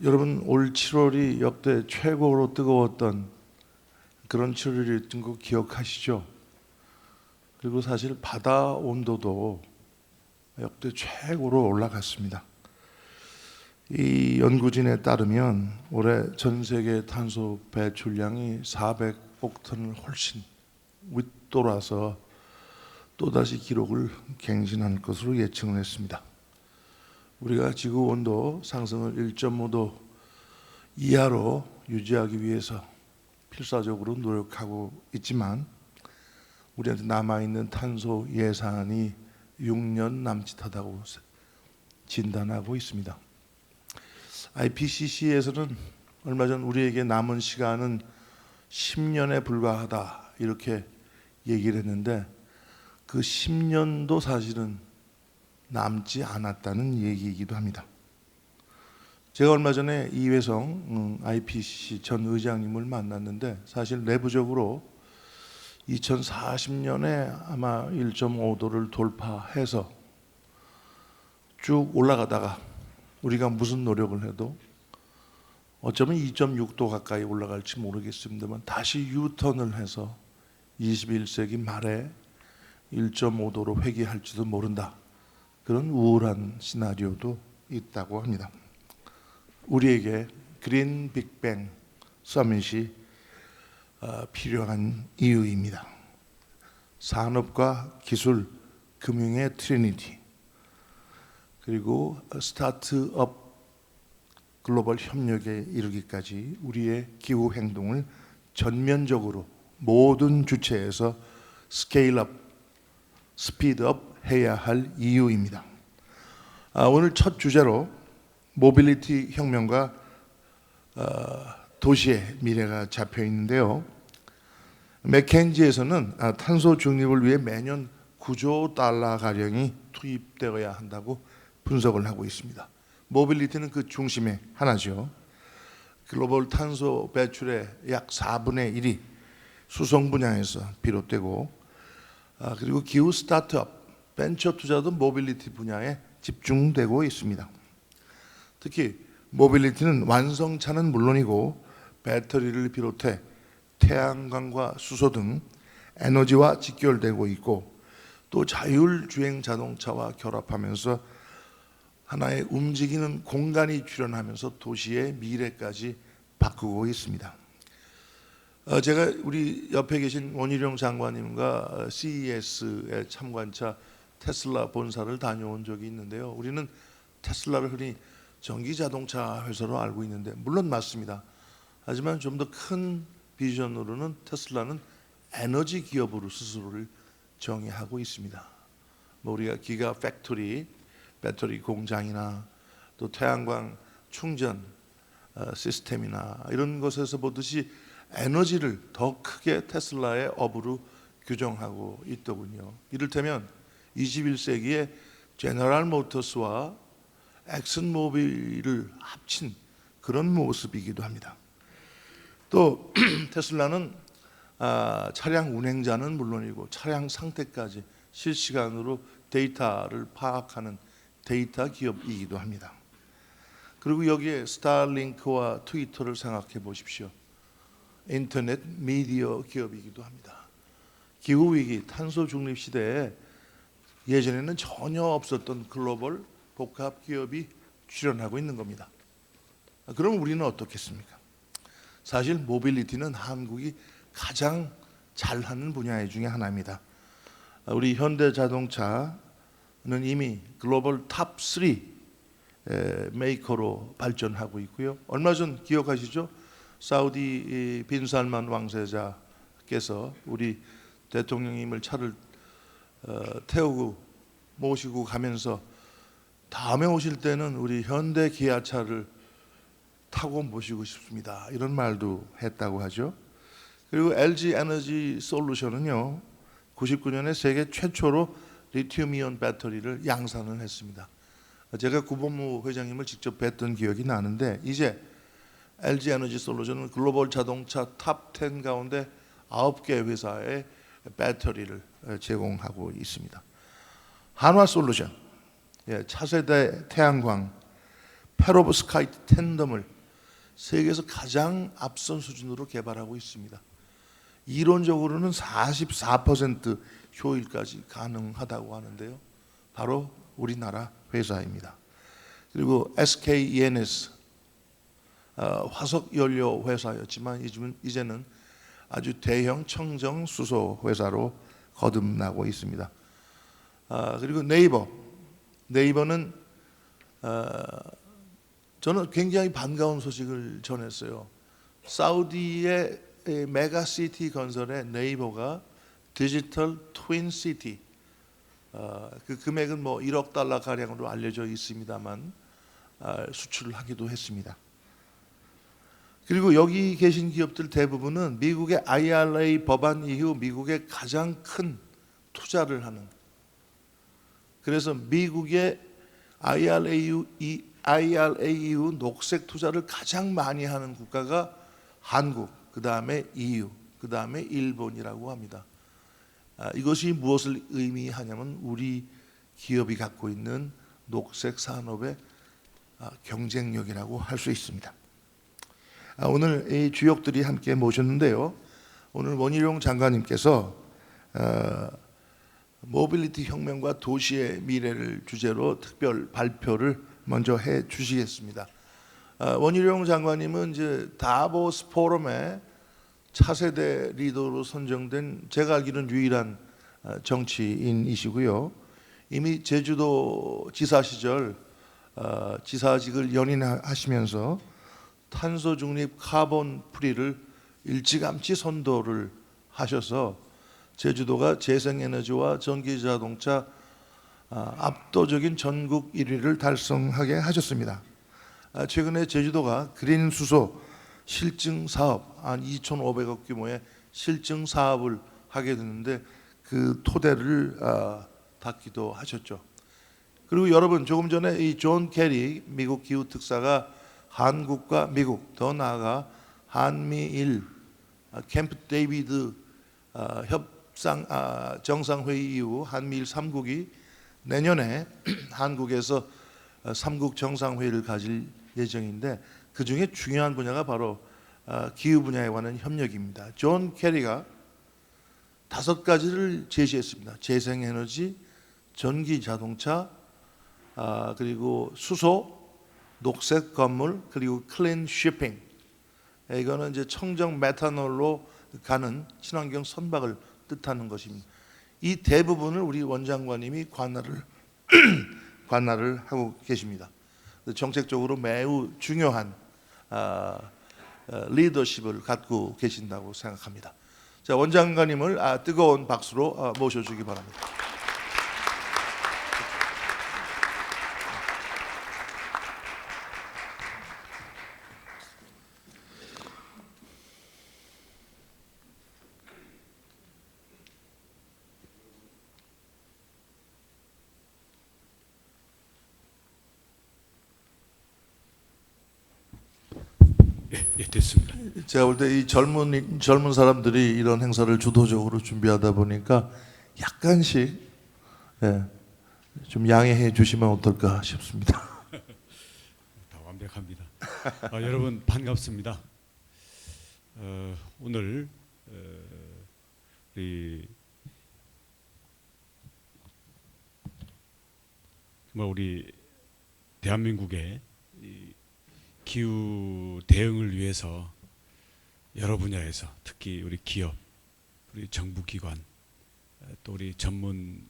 여러분 올 7월이 역대 최고로 뜨거웠던 그런 7월이었던 거 기억하시죠? 그리고 사실 바다 온도도 역대 최고로 올라갔습니다. 이 연구진에 따르면 올해 전 세계 탄소 배출량이 400억 톤을 훨씬 윗돌아서 또다시 기록을 갱신할 것으로 예측을 했습니다. 우리가 지구 온도 상승을 1.5도 이하로 유지하기 위해서 필사적으로 노력하고 있지만 우리한테 남아있는 탄소 예산이 6년 남짓하다고 진단하고 있습니다. IPCC에서는 얼마 전 우리에게 남은 시간은 10년에 불과하다 이렇게 얘기를 했는데 그 10년도 사실은 남지 않았다는 얘기이기도 합니다. 제가 얼마 전에 이회성 IPCC 전 의장님을 만났는데 사실 내부적으로 2040년에 아마 1.5도를 돌파해서 쭉 올라가다가 우리가 무슨 노력을 해도 어쩌면 2.6도 가까이 올라갈지 모르겠습니다만 다시 유턴을 해서 21세기 말에 1.5도로 회귀할지도 모른다. 그런 우울한 시나리오도 있다고 합니다. 우리에게 그린 빅뱅 서밋이 필요한 이유입니다. 산업과 기술, 금융의 트리니티, 그리고 스타트업 글로벌 협력에 이르기까지 우리의 기후 행동을 전면적으로 모든 주체에서 스케일업, 스피드업 해야 할 이유입니다. 오늘 첫 주제로 모빌리티 혁명과 도시의 미래가 잡혀 있는데요. 맥켄지에서는 탄소 중립을 위해 매년 9조 달러 가량이 투입되어야 한다고 분석을 하고 있습니다. 모빌리티는 그 중심의 하나죠. 글로벌 탄소 배출의 약 4분의 1이 수송 분야에서 비롯되고 그리고 기후 스타트업, 벤처 투자도 모빌리티 분야에 집중되고 있습니다. 특히 모빌리티는 완성차는 물론이고 배터리를 비롯해 태양광과 수소 등 에너지와 직결되고 있고 또 자율주행 자동차와 결합하면서 하나의 움직이는 공간이 출현하면서 도시의 미래까지 바꾸고 있습니다. 제가 우리 옆에 계신 원희룡 장관님과 CES의 참관차 테슬라 본사를 다녀온 적이 있는데요. 우리는 테슬라를 흔히 전기자동차 회사로 알고 있는데 물론 맞습니다. 하지만 좀 더 큰 비전으로는 테슬라는 에너지 기업으로 스스로를 정의하고 있습니다. 우리가 기가 팩토리, 배터리 공장이나 또 태양광 충전 시스템이나 이런 것에서 보듯이 에너지를 더 크게 테슬라의 업으로 규정하고 있더군요. 이를테면 21세기에 제너럴 모터스와 엑슨모빌을 합친 그런 모습이기도 합니다. 또 테슬라는 차량 운행자는 물론이고 차량 상태까지 실시간으로 데이터를 파악하는 데이터 기업이기도 합니다. 그리고 여기에 스타링크와 트위터를 생각해 보십시오. 인터넷 미디어 기업이기도 합니다. 기후위기, 탄소 중립 시대에 예전에는 전혀 없었던 글로벌 복합 기업이 출현하고 있는 겁니다. 그럼 우리는 어떻겠습니까? 사실 모빌리티는 한국이 가장 잘하는 분야 중에 하나입니다. 우리 현대자동차는 이미 글로벌 탑 3 메이커로 발전하고 있고요. 얼마 전 기억하시죠? 사우디 빈 살만 왕세자께서 우리 대통령님을 차를 태우고 모시고 가면서 다음에 오실 때는 우리 현대 기아차를 타고 모시고 싶습니다. 이런 말도 했다고 하죠. 그리고 LG 에너지 솔루션은요. 99년에 세계 최초로 리튬이온 배터리를 양산을 했습니다. 제가 구본무 회장님을 직접 뵀던 기억이 나는데 이제 LG 에너지 솔루션은 글로벌 자동차 탑 10 가운데 9개 회사의 배터리를 제공하고 있습니다. 한화 솔루션, 차세대 태양광 페로브스카이트 텐덤을 세계에서 가장 앞선 수준으로 개발하고 있습니다. 이론적으로는 44% 효율까지 가능하다고 하는데요. 바로 우리나라 회사입니다. 그리고 SKENS 화석 연료 회사였지만 이제는 아주 대형 청정 수소 회사로 거듭나고 있습니다. 그리고 네이버는 저는 굉장히 반가운 소식을 전했어요. 사우디의 메가시티 건설에 네이버가 디지털 트윈 시티, 그 금액은 뭐 1억 달러 가량으로 알려져 있습니다만 수출을 하기도 했습니다. 그리고 여기 계신 기업들 대부분은 미국의 IRA 법안 이후 미국의 가장 큰 투자를 하는, 그래서 미국의 IRA 이후 녹색 투자를 가장 많이 하는 국가가 한국, 그 다음에 EU, 그 다음에 일본이라고 합니다. 이것이 무엇을 의미하냐면 우리 기업이 갖고 있는 녹색 산업의 경쟁력이라고 할 수 있습니다. 오늘 이 주역들이 함께 모셨는데요. 오늘 원희룡 장관님께서 모빌리티 혁명과 도시의 미래를 주제로 특별 발표를 먼저 해 주시겠습니다. 원희룡 장관님은 이제 다보스 포럼의 차세대 리더로 선정된 제가 알기로는 유일한 정치인이시고요. 이미 제주도 지사 시절 지사직을 연임하시면서 탄소 중립 카본 프리를 일찌감치 선도를 하셔서 제주도가 재생에너지와 전기자동차 압도적인 전국 1위를 달성하게 하셨습니다. 최근에 제주도가 그린 수소 실증 사업 한 2,500억 규모의 실증 사업을 하게 됐는데 그 토대를 닦기도 하셨죠. 그리고 여러분 조금 전에 이 존 케리 미국 기후 특사가 한국과 미국, 더 나아가 한미일 캠프 데이비드 협상 정상회의 이후 한미일 3국이 내년에 한국에서 3국 정상회의를 가질 예정인데 그 중에 중요한 분야가 바로 기후 분야에 관한 협력입니다. 존 케리가 5가지를 제시했습니다. 재생에너지, 전기자동차, 그리고 수소, 녹색 건물, 그리고 클린 shipping. 이거는 이제 청정 메탄올로 가는 친환경 선박을 뜻하는 것입니다. 이 대부분을 우리 원장관님이 관할을 하고 계십니다. 정책적으로 매우 중요한 리더십을 갖고 계신다고 생각합니다. 자, 원장관님을 뜨거운 박수로 모셔주기 바랍니다. 예, 됐습니다. 제가 볼 때 이 젊은 사람들이 이런 행사를 주도적으로 준비하다 보니까 약간씩 좀 양해해 주시면 어떨까 싶습니다. 다 완벽합니다. 여러분 반갑습니다. 오늘 우리 대한민국의 기후 대응을 위해서 여러 분야에서 특히 우리 기업, 우리 정부기관, 또 우리 전문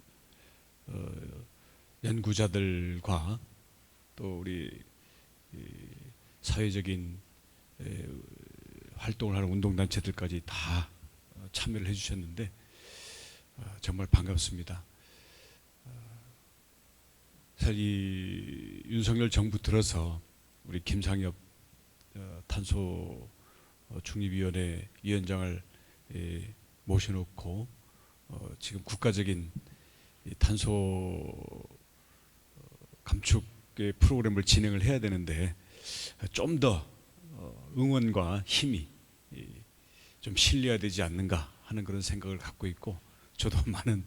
연구자들과 또 우리 사회적인 활동을 하는 운동단체들까지 다 참여를 해주셨는데 정말 반갑습니다. 사실 이 윤석열 정부 들어서 우리 김상엽 탄소 중립위원회 위원장을 모셔놓고 지금 국가적인 탄소 감축의 프로그램을 진행을 해야 되는데 좀 더 응원과 힘이 좀 실려야 되지 않는가 하는 그런 생각을 갖고 있고 저도 많은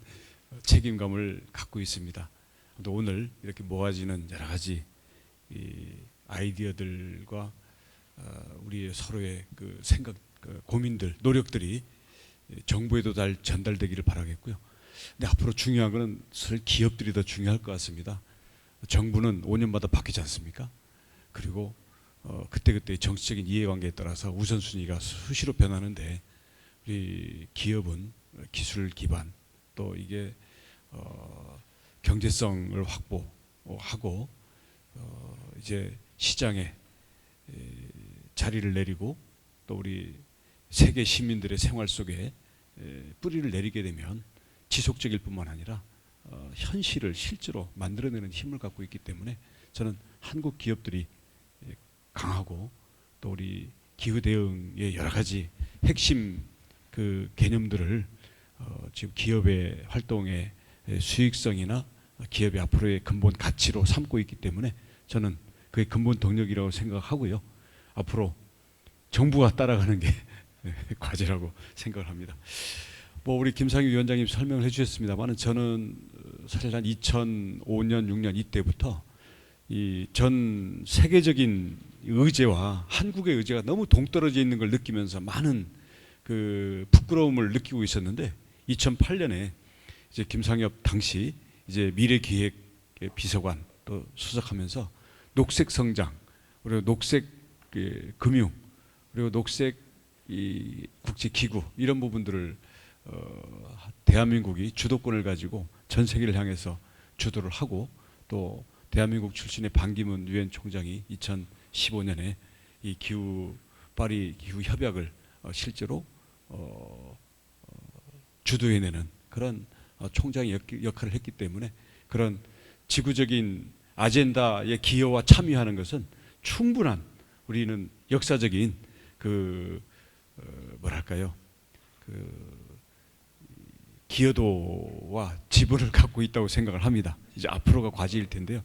책임감을 갖고 있습니다. 또 오늘 이렇게 모아지는 여러 가지 아이디어들과 우리의 서로의 그 생각, 그 고민들, 노력들이 정부에도 잘 전달되기를 바라겠고요. 근데 앞으로 중요한 것은 사실 기업들이 더 중요할 것 같습니다. 정부는 5년마다 바뀌지 않습니까? 그리고 그때그때 정치적인 이해관계에 따라서 우선순위가 수시로 변하는데 우리 기업은 기술 기반 또 이게 경제성을 확보하고 이제 시장에 자리를 내리고 또 우리 세계 시민들의 생활 속에 뿌리를 내리게 되면 지속적일 뿐만 아니라 현실을 실제로 만들어내는 힘을 갖고 있기 때문에 저는 한국 기업들이 강하고 또 우리 기후 대응의 여러 가지 핵심 그 개념들을 지금 기업의 활동의 수익성이나 기업의 앞으로의 근본 가치로 삼고 있기 때문에 저는 그게 근본 동력이라고 생각하고요. 앞으로 정부가 따라가는 게 과제라고 생각을 합니다. 뭐 우리 김상희 위원장님 설명을 해주셨습니다만 저는 사실 한 2005년, 6년 이때부터 이 전 세계적인 의제와 한국의 의제가 너무 동떨어져 있는 걸 느끼면서 많은 그 부끄러움을 느끼고 있었는데 2008년에 이제 김상엽 당시 이제 미래기획 비서관 또 수석하면서 녹색 성장 그리고 녹색 금융 그리고 녹색 이 국제기구 이런 부분들을 대한민국이 주도권을 가지고 전 세계를 향해서 주도를 하고 또 대한민국 출신의 반기문 유엔 총장이 2015년에 이 파리 기후 협약을 실제로 주도해내는 그런 총장의 역할을 했기 때문에 그런 지구적인 아젠다에 기여와 참여하는 것은 충분한 우리는 역사적인 그 뭐랄까요 그 기여도와 지분을 갖고 있다고 생각을 합니다. 이제 앞으로가 과제일 텐데요.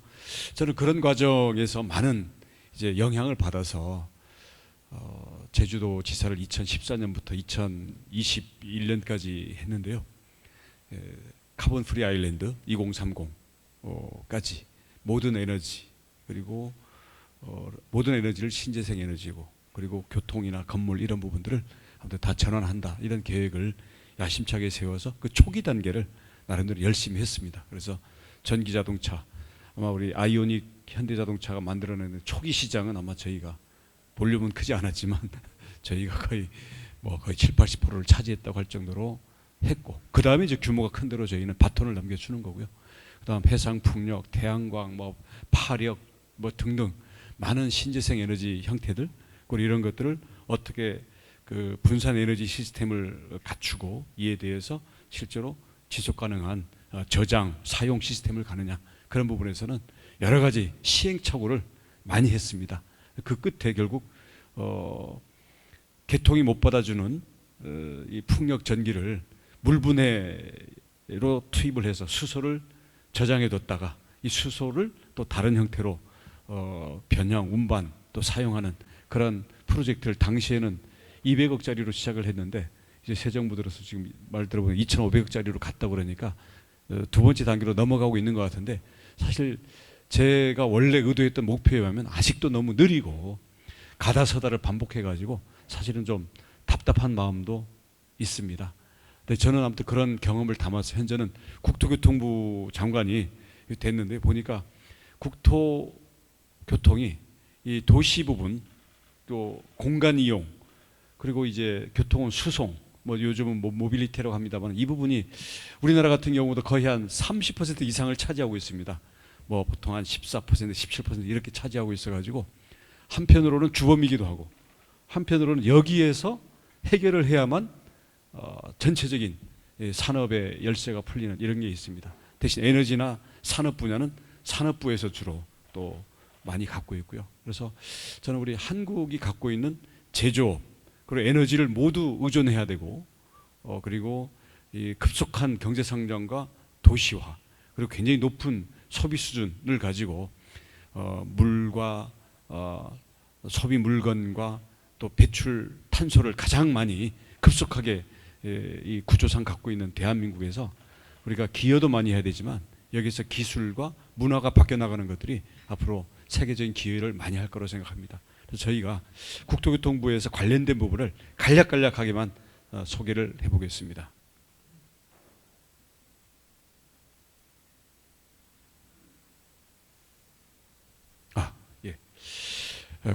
저는 그런 과정에서 많은 이제 영향을 받아서 제주도 지사를 2014년부터 2021년까지 했는데요. 카본 프리 아일랜드 2030까지 모든 에너지 그리고 모든 에너지를 신재생 에너지고 그리고 교통이나 건물 이런 부분들을 아무튼 다 전환한다 이런 계획을 야심차게 세워서 그 초기 단계를 나름대로 열심히 했습니다. 그래서 전기자동차 아마 우리 아이오닉 현대자동차가 만들어내는 초기 시장은 아마 저희가 볼륨은 크지 않았지만 저희가 거의 7, 80%를 차지했다고 할 정도로 했고 그 다음에 이제 규모가 큰 대로 저희는 바톤을 넘겨주는 거고요. 그다음 해상 풍력, 태양광, 파력 등등 많은 신재생 에너지 형태들 그리고 이런 것들을 어떻게 그 분산 에너지 시스템을 갖추고 이에 대해서 실제로 지속 가능한 저장, 사용 시스템을 가느냐 그런 부분에서는 여러 가지 시행착오를 많이 했습니다. 그 끝에 결국 개통이 못 받아주는 이 풍력 전기를 물분해로 투입을 해서 수소를 저장해 뒀다가 이 수소를 또 다른 형태로 변형, 운반 또 사용하는 그런 프로젝트를 당시에는 200억짜리로 시작을 했는데 이제 새 정부 들어서 지금 말 들어보면 2,500억짜리로 갔다 그러니까 두 번째 단계로 넘어가고 있는 것 같은데 사실 제가 원래 의도했던 목표에 비하면 아직도 너무 느리고 가다서다를 반복해가지고 사실은 좀 답답한 마음도 있습니다. 근데 저는 아무튼 그런 경험을 담아서 현재는 국토교통부 장관이 됐는데 보니까 국토교통이 이 도시 부분 또 공간 이용 그리고 이제 교통은 수송 요즘은 모빌리티라고 합니다만 이 부분이 우리나라 같은 경우도 거의 한 30% 이상을 차지하고 있습니다. 보통 한 14%, 17% 이렇게 차지하고 있어가지고 한편으로는 주범이기도 하고 한편으로는 여기에서 해결을 해야만 전체적인 산업의 열쇠가 풀리는 이런 게 있습니다. 대신 에너지나 산업 분야는 산업부에서 주로 또 많이 갖고 있고요. 그래서 저는 우리 한국이 갖고 있는 제조업 그리고 에너지를 모두 의존해야 되고 그리고 이 급속한 경제 성장과 도시화 그리고 굉장히 높은 소비 수준을 가지고 물과 소비 물건과 또 배출 탄소를 가장 많이 급속하게 이 구조상 갖고 있는 대한민국에서 우리가 기여도 많이 해야 되지만 여기서 기술과 문화가 바뀌어 나가는 것들이 앞으로 세계적인 기여를 많이 할 거라고 생각합니다. 그래서 저희가 국토교통부에서 관련된 부분을 간략간략하게만 소개를 해보겠습니다. 예.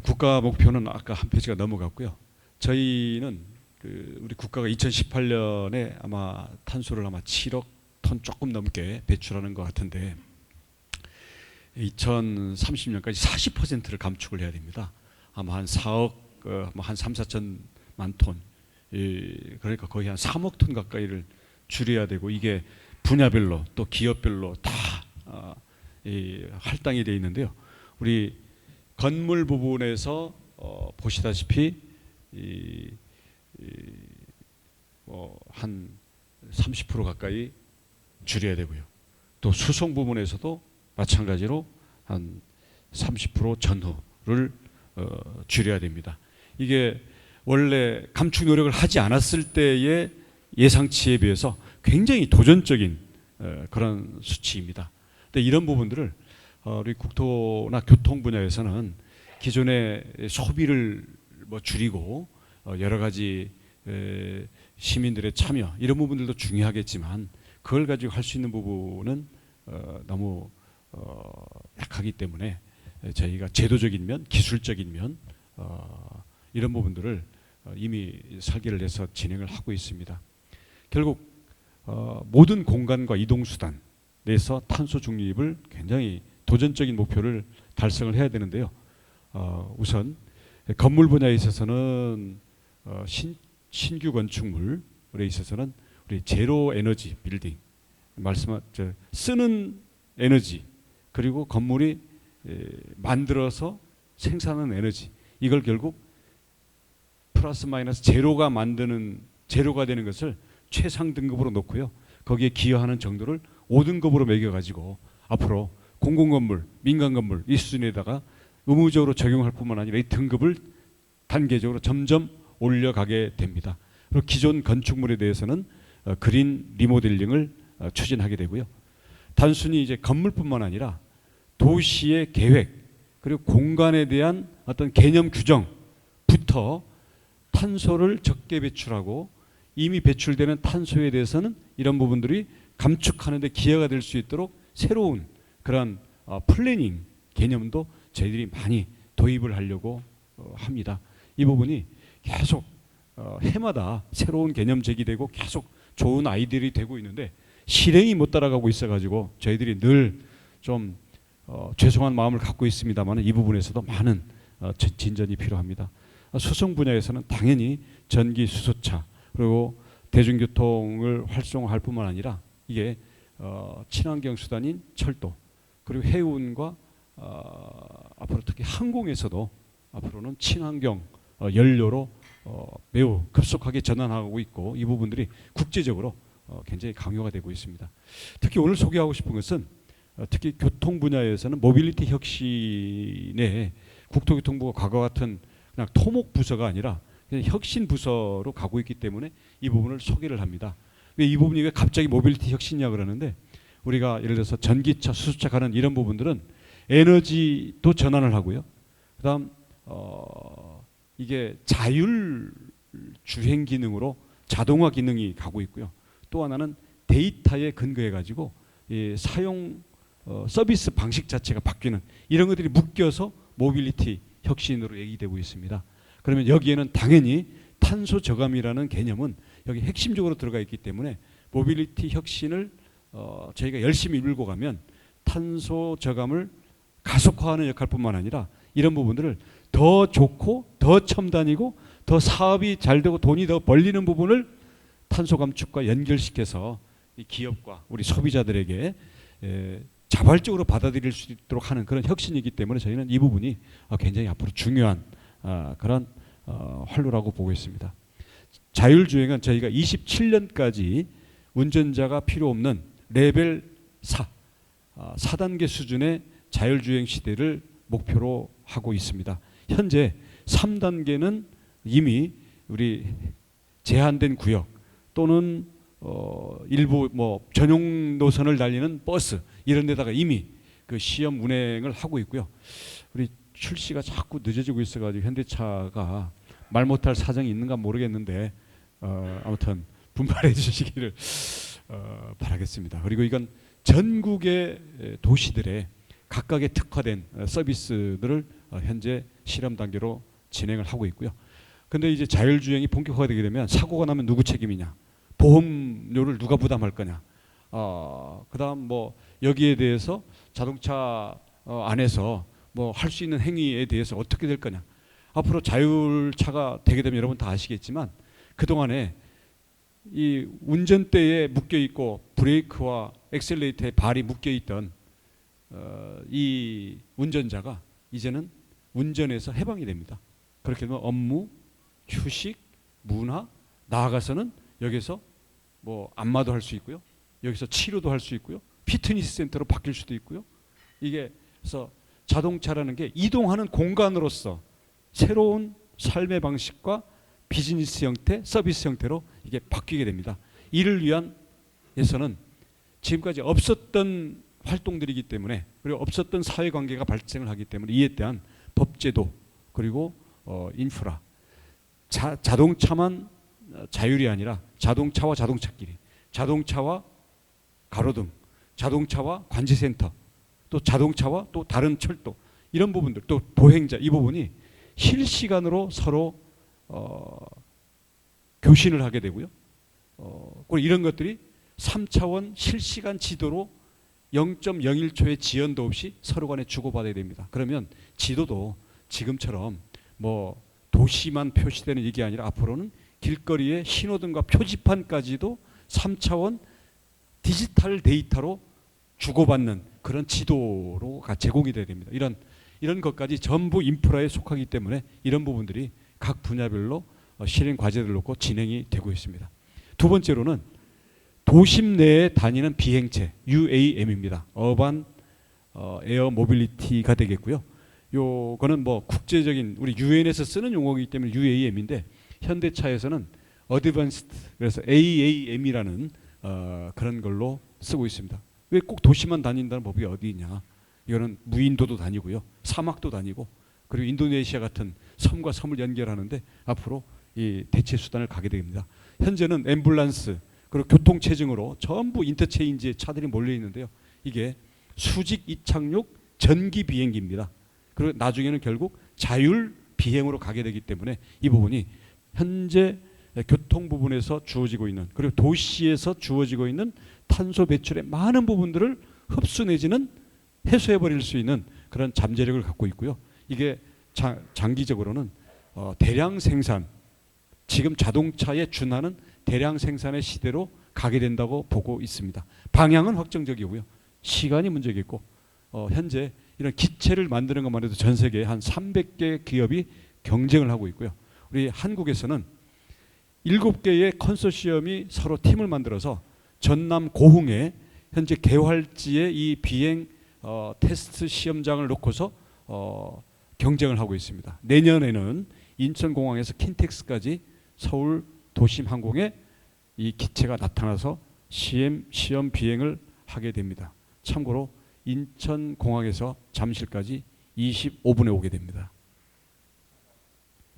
국가 목표는 아까 한 페이지가 넘어갔고요. 저희는 우리 국가가 2018년에 아마 탄소를 아마 7억 톤 조금 넘게 배출하는 것 같은데 2030년까지 40%를 감축을 해야 됩니다. 아마 한 4억, 한 3, 4천만 톤, 그러니까 거의 한 3억 톤 가까이를 줄여야 되고 이게 분야별로 또 기업별로 다 할당이 되어 있는데요. 우리 건물 부분에서 보시다시피 한 30% 가까이 줄여야 되고요. 또 수송 부분에서도 마찬가지로 한 30% 전후를 줄여야 됩니다. 이게 원래 감축 노력을 하지 않았을 때의 예상치에 비해서 굉장히 도전적인 그런 수치입니다. 근데 이런 부분들을 우리 국토나 교통 분야에서는 기존의 소비를 줄이고 여러 가지 시민들의 참여 이런 부분들도 중요하겠지만 그걸 가지고 할 수 있는 부분은 너무 약하기 때문에 저희가 제도적인 면, 기술적인 면 이런 부분들을 이미 설계를 해서 진행을 하고 있습니다. 결국 모든 공간과 이동수단 내에서 탄소 중립을 굉장히 도전적인 목표를 달성을 해야 되는데요. 우선 건물 분야에 있어서는 신규 건축물에 있어서는 우리 제로 에너지 빌딩 쓰는 에너지 그리고 건물이 만들어서 생산하는 에너지 이걸 결국 플러스 마이너스 제로가 되는 것을 최상 등급으로 놓고요. 거기에 기여하는 정도를 5등급으로 매겨가지고 앞으로 공공건물, 민간건물 이 수준에다가 의무적으로 적용할 뿐만 아니라 이 등급을 단계적으로 점점 올려가게 됩니다. 그리고 기존 건축물에 대해서는 그린 리모델링을 추진하게 되고요. 단순히 이제 건물뿐만 아니라 도시의 계획 그리고 공간에 대한 어떤 개념 규정부터 탄소를 적게 배출하고 이미 배출되는 탄소에 대해서는 이런 부분들이 감축하는 데 기여가 될 수 있도록 새로운 그런 플래닝 개념도 저희들이 많이 도입을 하려고 합니다. 이 부분이 계속 해마다 새로운 개념 제기되고 계속 좋은 아이디어들이 되고 있는데 실행이 못 따라가고 있어가지고 저희들이 늘 좀 죄송한 마음을 갖고 있습니다만 이 부분에서도 많은 진전이 필요합니다. 수송 분야에서는 당연히 전기 수소차 그리고 대중교통을 활성화할 뿐만 아니라 이게 친환경 수단인 철도 그리고 해운과 앞으로 특히 항공에서도 앞으로는 친환경 연료로 매우 급속하게 전환하고 있고 이 부분들이 국제적으로 굉장히 강요가 되고 있습니다. 특히 오늘 소개하고 싶은 것은 특히 교통 분야에서는 모빌리티 혁신에 국토교통부가 과거 같은 그냥 토목 부서가 아니라 그냥 혁신 부서로 가고 있기 때문에 이 부분을 소개를 합니다. 이 부분이 왜 갑자기 모빌리티 혁신이냐 그러는데 우리가 예를 들어서 전기차, 수소차 가는 이런 부분들은 에너지도 전환을 하고요. 그다음 이게 자율 주행 기능으로 자동화 기능이 가고 있고요. 또 하나는 데이터에 근거해 가지고 사용 서비스 방식 자체가 바뀌는 이런 것들이 묶여서 모빌리티 혁신으로 얘기되고 있습니다. 그러면 여기에는 당연히 탄소 저감이라는 개념은 여기 핵심적으로 들어가 있기 때문에 모빌리티 혁신을 저희가 열심히 밀고 가면 탄소 저감을 가속화하는 역할뿐만 아니라 이런 부분들을 더 좋고 더 첨단이고 더 사업이 잘 되고 돈이 더 벌리는 부분을 탄소 감축과 연결시켜서 이 기업과 우리 소비자들에게 자발적으로 받아들일 수 있도록 하는 그런 혁신이기 때문에 저희는 이 부분이 굉장히 앞으로 중요한 그런 활로라고 보고 있습니다. 자율주행은 저희가 27년까지 운전자가 필요 없는 레벨 4단계 수준의 자율주행 시대를 목표로 하고 있습니다. 현재 3단계는 이미 우리 제한된 구역 또는 일부 전용 노선을 달리는 버스 이런 데다가 이미 그 시험 운행을 하고 있고요. 우리 출시가 자꾸 늦어지고 있어가지고 현대차가 말 못할 사정이 있는가 모르겠는데 아무튼 분발해 주시기를 바라겠습니다. 그리고 이건 전국의 도시들의 각각의 특화된 서비스들을 현재 실험 단계로 진행을 하고 있고요. 근데 이제 자율주행이 본격화되게 되면 사고가 나면 누구 책임이냐, 보험료를 누가 부담할 거냐, 그다음 뭐 여기에 대해서 자동차 안에서 뭐 할 수 있는 행위에 대해서 어떻게 될 거냐. 앞으로 자율차가 되게 되면 여러분 다 아시겠지만 그동안에 이 운전대에 묶여 있고 브레이크와 엑셀레이터에 발이 묶여 있던 이 운전자가 이제는 운전에서 해방이 됩니다. 그렇게 되면 업무, 휴식, 문화, 나아가서는 여기서 뭐 안마도 할 수 있고요. 여기서 치료도 할 수 있고요. 피트니스 센터로 바뀔 수도 있고요. 이게 그래서 자동차라는 게 이동하는 공간으로서 새로운 삶의 방식과 비즈니스 형태, 서비스 형태로 이게 바뀌게 됩니다. 이를 위한 에서는 지금까지 없었던 활동들이기 때문에, 그리고 없었던 사회관계가 발생을 하기 때문에 이에 대한 법제도, 그리고 인프라, 자동차만 자율이 아니라 자동차와 자동차끼리, 자동차와 가로등, 자동차와 관제센터, 또 자동차와 또 다른 철도, 이런 부분들, 또 보행자, 이 부분이 실시간으로 서로 교신을 하게 되고요. 그리고 이런 것들이 3차원 실시간 지도로 0.01초의 지연도 없이 서로 간에 주고받아야 됩니다. 그러면 지도도 지금처럼 뭐 도시만 표시되는 이게 아니라 앞으로는 길거리에 신호등과 표지판까지도 3차원 디지털 데이터로 주고받는 그런 지도로가 제공이 돼야 됩니다. 이런 것까지 전부 인프라에 속하기 때문에 이런 부분들이 각 분야별로 실행 과제를 놓고 진행이 되고 있습니다. 두 번째로는 도심 내에 다니는 비행체 UAM입니다. 어반 에어 모빌리티가 되겠고요. 요거는 뭐 국제적인 우리 유엔에서 쓰는 용어이기 때문에 UAM인데 현대차에서는 어드밴스드, 그래서 AAM이라는 그런 걸로 쓰고 있습니다. 왜 꼭 도시만 다닌다는 법이 어디 있냐? 이거는 무인도도 다니고요, 사막도 다니고, 그리고 인도네시아 같은 섬과 섬을 연결하는데 앞으로 이 대체 수단을 가게 됩니다. 현재는 앰뷸런스, 그리고 교통체증으로 전부 인터체인지에 차들이 몰려 있는데요. 이게 수직 이착륙 전기 비행기입니다. 그리고 나중에는 결국 자율 비행으로 가게 되기 때문에 이 부분이 현재 교통 부분에서 주어지고 있는, 그리고 도시에서 주어지고 있는 탄소 배출의 많은 부분들을 흡수 내지는 해소해 버릴 수 있는 그런 잠재력을 갖고 있고요. 이게 장기적으로는 대량 생산, 지금 자동차에 준하는 대량 생산의 시대로 가게 된다고 보고 있습니다. 방향은 확정적이고요. 시간이 문제겠고, 현재 이런 기체를 만드는 것만 해도 전 세계에 한 300개 기업이 경쟁을 하고 있고요. 우리 한국에서는 7개의 컨소시엄이 서로 팀을 만들어서 전남 고흥에 현재 개활지에 이 비행 테스트 시험장을 놓고서 경쟁을 하고 있습니다. 내년에는 인천공항에서 킨텍스까지 서울 도심항공에 이 기체가 나타나서 시험 비행을 하게 됩니다. 참고로 인천공항에서 잠실까지 25분에 오게 됩니다.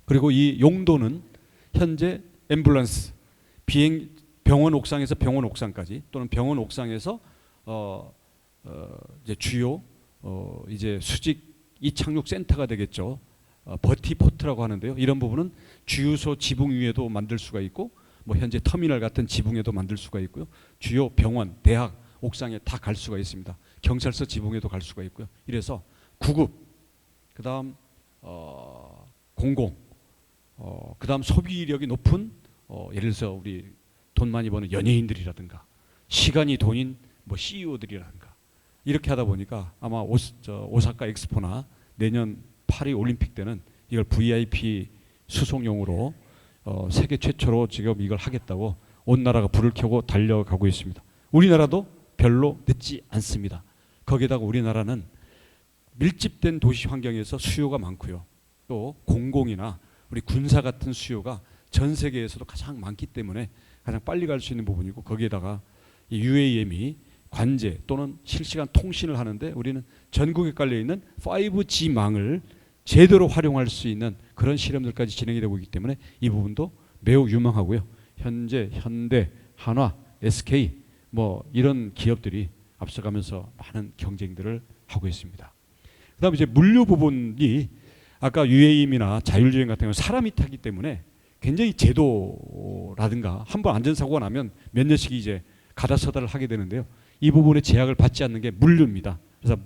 그리고 이 용도는 현재 앰뷸런스, 병원 옥상에서 병원 옥상까지, 또는 병원 옥상에서 이제 주요 이제 수직 이착륙 센터가 되겠죠. 버티포트라고 하는데요. 이런 부분은 주유소 지붕 위에도 만들 수가 있고, 뭐 현재 터미널 같은 지붕에도 만들 수가 있고요. 주요 병원, 대학 옥상에 다 갈 수가 있습니다. 경찰서 지붕에도 갈 수가 있고요. 이래서 구급, 그다음 공공, 그다음 소비력이 높은 예를 들어서 우리 돈 많이 버는 연예인들이라든가, 시간이 돈인 뭐 CEO들이라든가, 이렇게 하다 보니까 아마 오사카 엑스포나 내년 파리 올림픽 때는 이걸 VIP 수송용으로 세계 최초로 지금 이걸 하겠다고 온 나라가 불을 켜고 달려가고 있습니다. 우리나라도 별로 늦지 않습니다. 거기에다가 우리나라는 밀집된 도시 환경에서 수요가 많고요. 또 공공이나 우리 군사 같은 수요가 전 세계에서도 가장 많기 때문에 가장 빨리 갈 수 있는 부분이고, 거기에다가 이 UAM이 관제 또는 실시간 통신을 하는데 우리는 전국에 깔려 있는 5G망을 제대로 활용할 수 있는 그런 실험들까지 진행이 되고 있기 때문에 이 부분도 매우 유망하고요. 현재 현대, 한화, SK 뭐 이런 기업들이 앞서가면서 많은 경쟁들을 하고 있습니다. 그다음에 이제 물류 부분이 아까 UAM이나 자율주행 같은 경우 사람이 타기 때문에 굉장히 제도라든가 한번 안전사고가 나면 몇 년씩 이제 가다서다를 하게 되는데요. 이 부분에 제약을 받지 않는 게 물류입니다. 그래서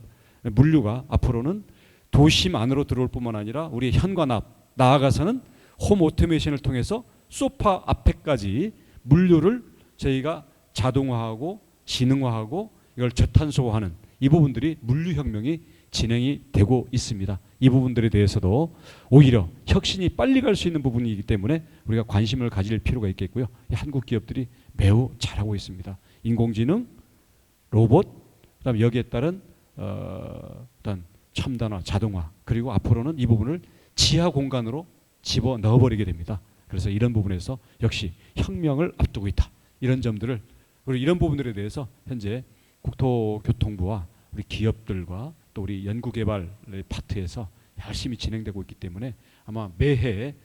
물류가 앞으로는 도심 안으로 들어올 뿐만 아니라 우리 현관앞 나아가서는 홈 오토메이션을 통해서 소파 앞에까지 물류를 저희가 자동화하고 지능화하고 이걸 저탄소화하는 이 부분들이 물류혁명이 진행이 되고 있습니다. 이 부분들에 대해서도 오히려 혁신이 빨리 갈 수 있는 부분이기 때문에 우리가 관심을 가질 필요가 있겠고요. 한국 기업들이 매우 잘하고 있습니다. 인공지능, 로봇, 그다음 여기에 따른 어떤 첨단화, 자동화 그리고 앞으로는 이 부분을 지하 공간으로 집어 넣어버리게 됩니다. 그래서 이런 부분에서 역시 혁명을 앞두고 있다. 이런 점들을 그리고 이런 부분들에 대해서 현재 국토교통부와 우리 기업들과 또 우리 연구개발 파트에서 열심히 진행되고 있기 때문에 아마 매해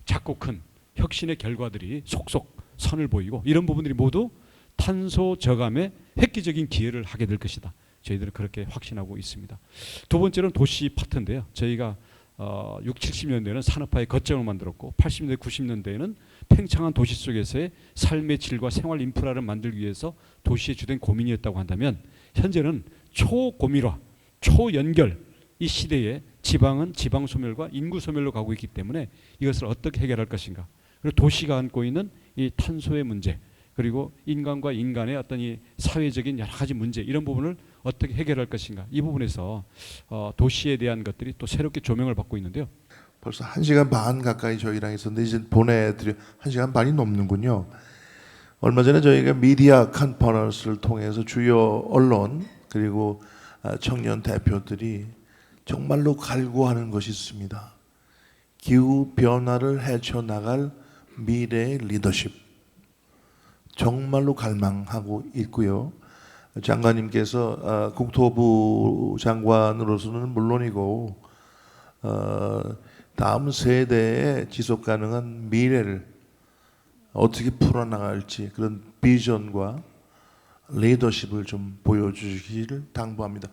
작고 큰 혁신의 결과들이 속속 선을 보이고 이런 부분들이 모두 탄소 저감에 획기적인 기여를 하게 될 것이다. 저희들은 그렇게 확신하고 있습니다. 두 번째는 도시 파트인데요. 저희가 6, 70년대에는 산업화의 거점을 만들었고 80년대, 90년대에는 팽창한 도시 속에서의 삶의 질과 생활 인프라를 만들기 위해서 도시의 주된 고민이었다고 한다면 현재는 초고밀화, 초연결 이 시대에 지방은 지방 소멸과 인구 소멸로 가고 있기 때문에 이것을 어떻게 해결할 것인가. 그리고 도시가 안고 있는 이 탄소의 문제 그리고 인간과 인간의 어떤 이 사회적인 여러 가지 문제 이런 부분을 어떻게 해결할 것인가. 이 부분에서 도시에 대한 것들이 또 새롭게 조명을 받고 있는데요. 벌써 1시간 반 가까이 저희랑 있었는데 이제 보내드려 1시간 반이 넘는군요. 얼마 전에 저희가 미디어 컨퍼런스를 통해서 주요 언론 그리고 청년 대표들이 정말로 갈구하는 것이 있습니다. 기후 변화를 헤쳐나갈 미래의 리더십 정말로 갈망하고 있고요. 장관님께서 국토부 장관으로서는 물론이고 다음 세대의 지속가능한 미래를 어떻게 풀어나갈지 그런 비전과 리더십을 좀 보여주시기를 당부합니다.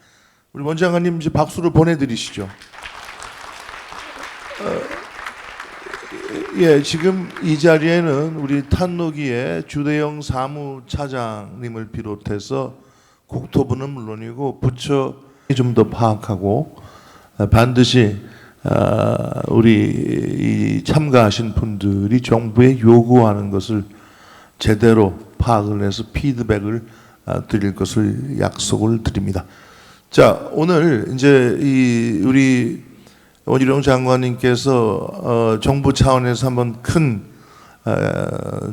우리 원 장관님 이제 박수를 보내드리시죠. 예, 지금 이 자리에는 우리 탄노기의 주대영 사무차장님을 비롯해서 국토부는 물론이고 부처 좀 더 파악하고 반드시 우리 이 참가하신 분들이 정부에 요구하는 것을 제대로 파악을 해서 피드백을 드릴 것을 약속을 드립니다. 자, 오늘 이제 이 우리 원희룡 장관님께서 정부 차원에서 한번 큰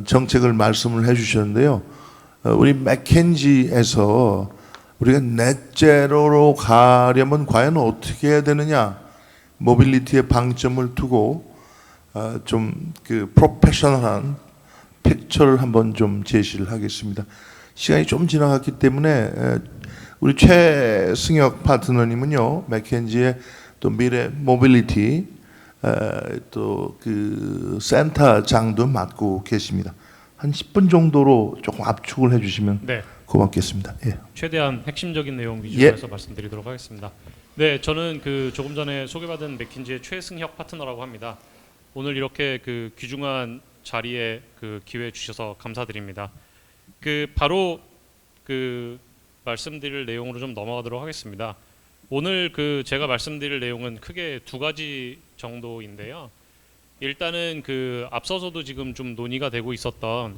정책을 말씀을 해주셨는데요. 우리 맥켄지에서 우리가 넷제로로 가려면 과연 어떻게 해야 되느냐, 모빌리티에 방점을 두고 좀 그 프로페셔널한 픽처를 한번 좀 제시를 하겠습니다. 시간이 좀 지나갔기 때문에 우리 최승혁 파트너님은요, 맥켄지의 또 미래 모빌리티 또 그 센터장도 맡고 계십니다. 한 10분 정도로 조금 압축을 해주시면 네. 고맙겠습니다. 예. 최대한 핵심적인 내용 위주로 해서 말씀드리도록 하겠습니다. 네, 저는 그 조금 전에 소개받은 맥킨지의 최승혁 파트너라고 합니다. 오늘 이렇게 그 귀중한 자리에 그 기회 주셔서 감사드립니다. 그 바로 그 말씀드릴 내용으로 좀 넘어가도록 하겠습니다. 오늘 그 제가 말씀드릴 내용은 크게 두 가지 정도인데요. 일단은 그 앞서서도 지금 좀 논의가 되고 있었던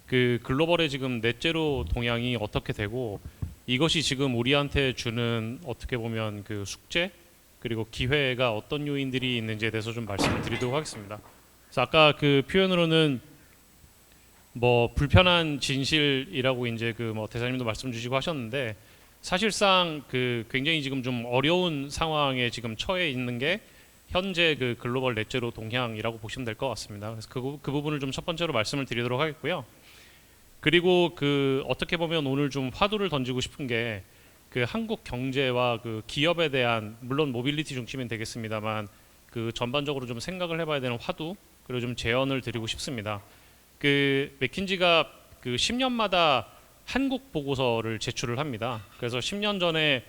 그 글로벌의 지금 넷제로 동향이 어떻게 되고 이것이 지금 우리한테 주는 어떻게 보면 그 숙제 그리고 기회가 어떤 요인들이 있는지에 대해서 좀 말씀을 드리도록 하겠습니다. 그래서 아까 그 표현으로는 뭐 불편한 진실이라고 이제 그 뭐 대사님도 말씀 주시고 하셨는데 사실상 그 굉장히 지금 좀 어려운 상황에 지금 처해 있는 게 현재 그 글로벌 넷제로 동향이라고 보시면 될 것 같습니다. 그래서 그 부분을 좀 첫 번째로 말씀을 드리도록 하겠고요. 그리고 그 어떻게 보면 오늘 좀 화두를 던지고 싶은 게 그 한국 경제와 그 기업에 대한, 물론 모빌리티 중심은 되겠습니다만 그 전반적으로 좀 생각을 해봐야 되는 화두, 그리고 좀 제언을 드리고 싶습니다. 그 맥킨지가 그 10년마다 한국 보고서를 제출을 합니다. 그래서 10년 전에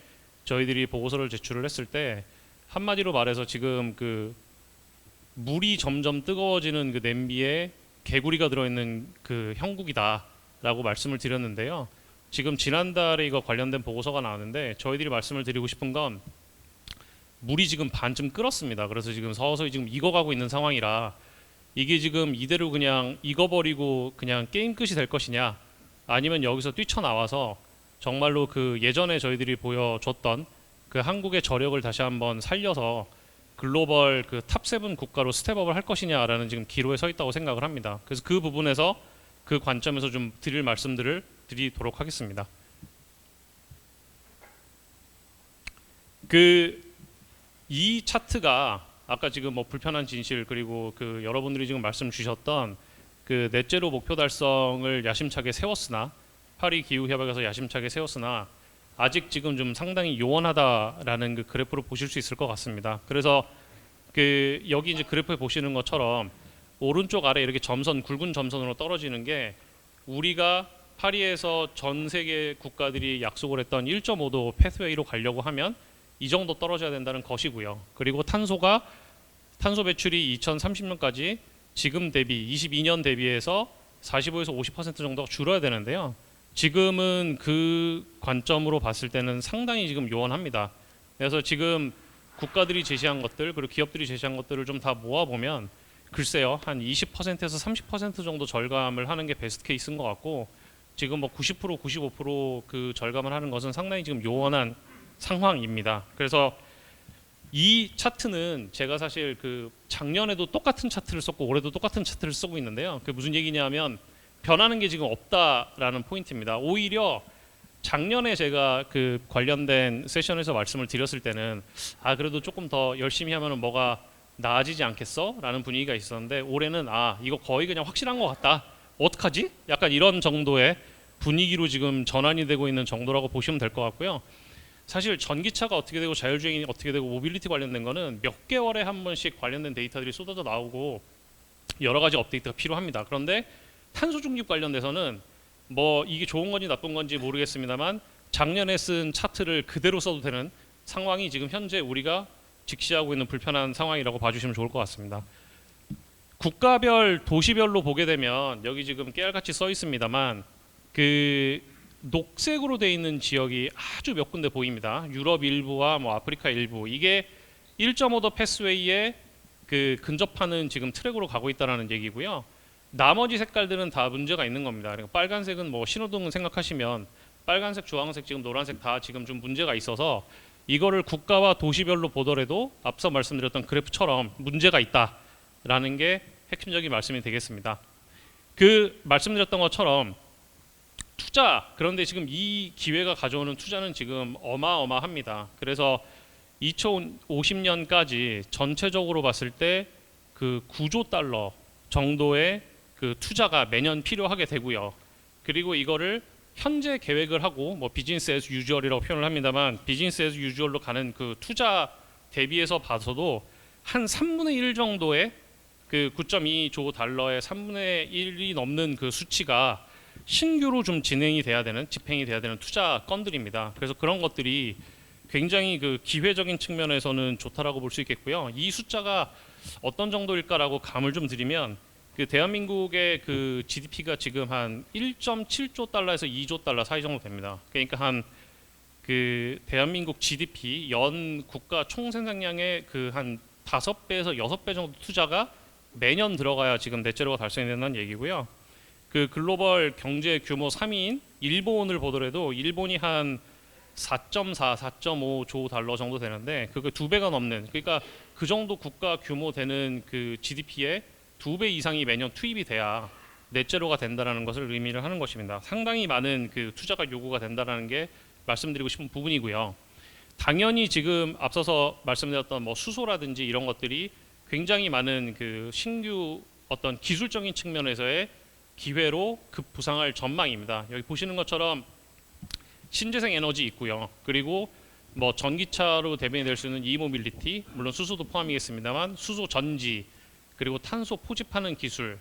저희들이 보고서를 제출을 했을 때 한마디로 말해서 지금 그 물이 점점 뜨거워지는 그 냄비에 개구리가 들어있는 그 형국이다라고 말씀을 드렸는데요. 지금 지난달에 이거 관련된 보고서가 나왔는데 저희들이 말씀을 드리고 싶은 건 물이 지금 반쯤 끓었습니다. 그래서 지금 서서히 지금 익어가고 있는 상황이라 이게 지금 이대로 그냥 익어버리고 그냥 게임 끝이 될 것이냐, 아니면 여기서 뛰쳐나와서 정말로 그 예전에 저희들이 보여줬던 그 한국의 저력을 다시 한번 살려서 글로벌 그 탑7 국가로 스텝업을 할 것이냐라는 지금 기로에 서 있다고 생각을 합니다. 그래서 그 부분에서 그 관점에서 좀 드릴 말씀들을 드리도록 하겠습니다. 그 이 차트가 아까 지금 뭐 불편한 진실, 그리고 그 여러분들이 지금 말씀 주셨던 그 넷제로 목표 달성을 야심차게 세웠으나, 파리 기후 협약에서 야심차게 세웠으나 아직 지금 좀 상당히 요원하다라는 그 그래프로 보실 수 있을 것 같습니다. 그래서 그 여기 이제 그래프에 보시는 것처럼 오른쪽 아래 이렇게 점선, 굵은 점선으로 떨어지는 게 우리가 파리에서 전 세계 국가들이 약속을 했던 1.5도 패스웨이로 가려고 하면 이 정도 떨어져야 된다는 것이고요. 그리고 탄소 배출이 2030년까지 지금 대비 22년 대비해서 45에서 50% 정도가 줄어야 되는데요. 지금은 그 관점으로 봤을 때는 상당히 지금 요원합니다. 그래서 지금 국가들이 제시한 것들, 그리고 기업들이 제시한 것들을 좀 다 모아보면 글쎄요, 한 20%에서 30% 정도 절감을 하는 게 베스트 케이스인 것 같고, 지금 뭐 90%, 95% 절감을 하는 것은 상당히 지금 요원한 상황입니다. 그래서 이 차트는 제가 사실 그 작년에도 똑같은 차트를 썼고 올해도 똑같은 차트를 쓰고 있는데요. 그게 무슨 얘기냐면 변하는 게 지금 없다라는 포인트입니다. 오히려 작년에 제가 그 관련된 세션에서 말씀을 드렸을 때는 그래도 조금 더 열심히 하면 뭐가 나아지지 않겠어? 라는 분위기가 있었는데, 올해는 이거 거의 그냥 확실한 것 같다. 어떡하지? 약간 이런 정도의 분위기로 지금 전환이 되고 있는 정도라고 보시면 될 것 같고요. 사실 전기차가 어떻게 되고 자율주행이 어떻게 되고 모빌리티 관련된 거는 몇 개월에 한 번씩 관련된 데이터들이 쏟아져 나오고 여러 가지 업데이트가 필요합니다. 그런데 탄소 중립 관련돼서는 뭐 이게 좋은 건지 나쁜 건지 모르겠습니다만 작년에 쓴 차트를 그대로 써도 되는 상황이 지금 현재 우리가 직시하고 있는 불편한 상황이라고 봐주시면 좋을 것 같습니다. 국가별, 도시별로 보게 되면 여기 지금 깨알같이 써 있습니다만 그 녹색으로 되어 있는 지역이 아주 몇 군데 보입니다. 유럽 일부와 뭐 아프리카 일부, 이게 1.5도 패스웨이에 그 근접하는 지금 트랙으로 가고 있다는 얘기고요. 나머지 색깔들은 다 문제가 있는 겁니다. 그러니까 빨간색은 뭐 신호등 생각하시면 빨간색, 주황색, 지금 노란색 다 지금 좀 문제가 있어서 이거를 국가와 도시별로 보더라도 앞서 말씀드렸던 그래프처럼 문제가 있다라는 게 핵심적인 말씀이 되겠습니다. 그 말씀드렸던 것처럼 투자, 그런데 지금 이 기회가 가져오는 투자는 지금 어마어마합니다. 그래서 2050년까지 전체적으로 봤을 때 그 9조 달러 정도의 그 투자가 매년 필요하게 되고요. 그리고 이거를 현재 계획을 하고 뭐 비즈니스 애즈 유주얼이라고 표현을 합니다만 비즈니스 애즈 유주얼로 가는 그 투자 대비해서 봐서도 한 3분의 1 정도의 그 9.2조 달러의 3분의 1이 넘는 그 수치가 신규로 좀 진행이 돼야 되는, 집행이 돼야 되는 투자 건들입니다. 그래서 그런 것들이 굉장히 그 기회적인 측면에서는 좋다라고 볼 수 있겠고요. 이 숫자가 어떤 정도일까라고 감을 좀 드리면 그 대한민국의 그 GDP가 지금 한 1.7조 달러에서 2조 달러 사이 정도 됩니다. 그러니까 한 그 대한민국 GDP 연 국가 총생산량의 그 한 5배에서 6배 정도 투자가 매년 들어가야 지금 넷제로가 달성이 된다는 얘기고요. 그 글로벌 경제 규모 3위인 일본을 보더라도 일본이 한 4.4, 4.5조 달러 정도 되는데 그게 2배가 넘는, 그러니까 그 정도 국가 규모 되는 그 GDP의 2배 이상이 매년 투입이 돼야 넷제로가 된다는 것을 의미를 하는 것입니다. 상당히 많은 그 투자가 요구가 된다는 게 말씀드리고 싶은 부분이고요. 당연히 지금 앞서서 말씀드렸던 뭐 수소라든지 이런 것들이 굉장히 많은 그 신규 어떤 기술적인 측면에서의 기회로 급부상할 전망입니다. 여기 보시는 것처럼 신재생 에너지 있고요. 그리고 뭐 전기차로 대변이 될 수 있는 이모빌리티, 물론 수소도 포함이겠습니다만 수소 전지, 그리고 탄소 포집하는 기술,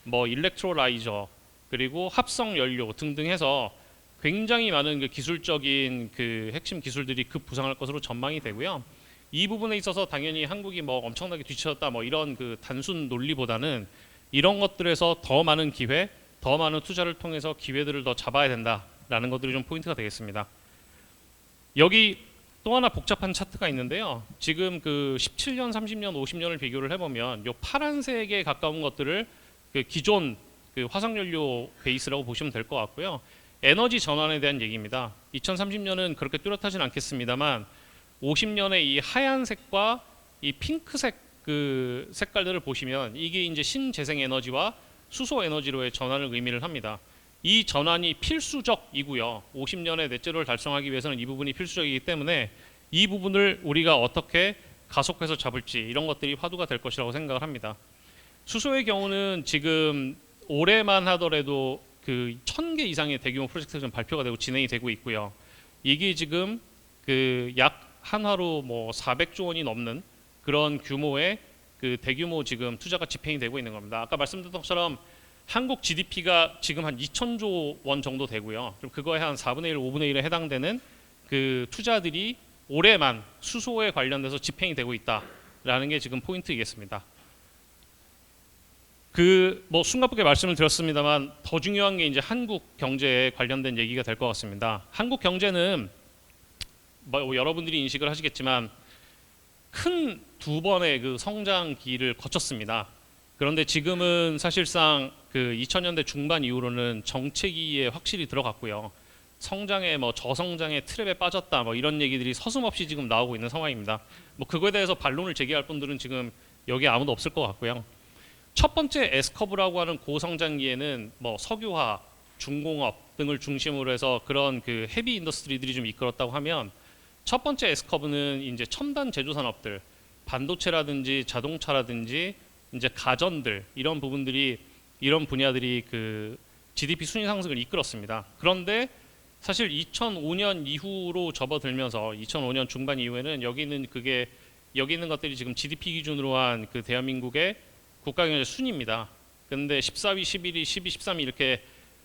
뭐 일렉트로라이저, 그리고 합성 연료 등등 해서 굉장히 많은 그 기술적인 그 핵심 기술들이 급부상할 것으로 전망이 되고요. 이 부분에 있어서 당연히 한국이 뭐 엄청나게 뒤처졌다 뭐 이런 그 단순 논리보다는 이런 것들에서 더 많은 기회, 더 많은 투자를 통해서 기회들을 더 잡아야 된다라는 것들이 좀 포인트가 되겠습니다. 여기 또 하나 복잡한 차트가 있는데요. 지금 그 17년, 30년, 50년을 비교를 해보면 요 파란색에 가까운 것들을 그 기존 그 화석연료 베이스라고 보시면 될 것 같고요. 에너지 전환에 대한 얘기입니다. 2030년은 그렇게 뚜렷하진 않겠습니다만 50년의 이 하얀색과 이 핑크색 그 색깔들을 보시면 이게 이제 신재생 에너지와 수소 에너지로의 전환을 의미를 합니다. 이 전환이 필수적이고요. 50년의 넷제로를 달성하기 위해서는 이 부분이 필수적이기 때문에 이 부분을 우리가 어떻게 가속해서 잡을지 이런 것들이 화두가 될 것이라고 생각을 합니다. 수소의 경우는 지금 올해만 하더라도 그 1000개 이상의 대규모 프로젝트가 좀 발표가 되고 진행이 되고 있고요. 이게 지금 그 약 한화로 뭐 400조 원이 넘는 그런 규모의 그 대규모 지금 투자가 집행이 되고 있는 겁니다. 아까 말씀드렸던 것처럼 한국 GDP가 지금 한 2,000조 원 정도 되고요. 그럼 그거에 한 4분의 1, 5분의 1에 해당되는 그 투자들이 올해만 수소에 관련돼서 집행이 되고 있다라는 게 지금 포인트이겠습니다. 그 뭐 숨가쁘게 말씀을 드렸습니다만 더 중요한 게 이제 한국 경제에 관련된 얘기가 될 것 같습니다. 한국 경제는 뭐 여러분들이 인식을 하시겠지만 큰 두 번의 그 성장기를 거쳤습니다. 그런데 지금은 사실상 그 2000년대 중반 이후로는 정체기에 확실히 들어갔고요. 성장의 뭐 저성장의 트랩에 빠졌다 뭐 이런 얘기들이 서슴없이 지금 나오고 있는 상황입니다. 뭐 그거에 대해서 반론을 제기할 분들은 지금 여기 아무도 없을 것 같고요. 첫 번째 S커브라고 하는 고성장기에는 뭐 석유화, 중공업 등을 중심으로 해서 그런 그 헤비 인더스트리들이 좀 이끌었다고 하면 첫 번째 S커브는 이제 첨단 제조 산업들, 반도체라든지 자동차라든지 이제 가전들 이런 부분들이 이런 분야들이 그 GDP 순위 상승을 이끌었습니다. 그런데 사실 2005년 이후로 접어들면서 2005년 중반 이후에는 여기 있는 것들이 지금 GDP 기준으로 한 그 대한민국의 국가경제 순위입니다. 그런데 14위, 11위, 12, 13위 이렇게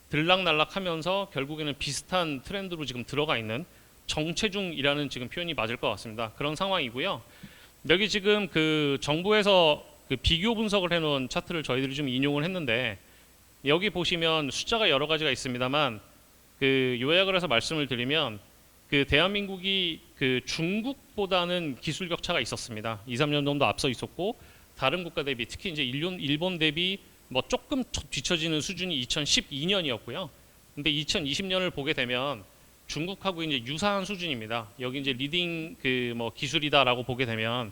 들락날락하면서 결국에는 비슷한 트렌드로 지금 들어가 있는 정체중이라는 지금 표현이 맞을 것 같습니다. 그런 상황이고요. 여기 지금 그 정부에서 그 비교 분석을 해놓은 차트를 저희들이 좀 인용을 했는데 여기 보시면 숫자가 여러 가지가 있습니다만 그 요약을 해서 말씀을 드리면 그 대한민국이 그 중국보다는 기술 격차가 있었습니다. 2, 3년 정도 앞서 있었고 다른 국가 대비 특히 이제 일본 대비 뭐 조금 뒤처지는 수준이 2012년이었고요. 근데 2020년을 보게 되면 중국하고 이제 유사한 수준입니다. 여기 이제 리딩 그 뭐 기술이다라고 보게 되면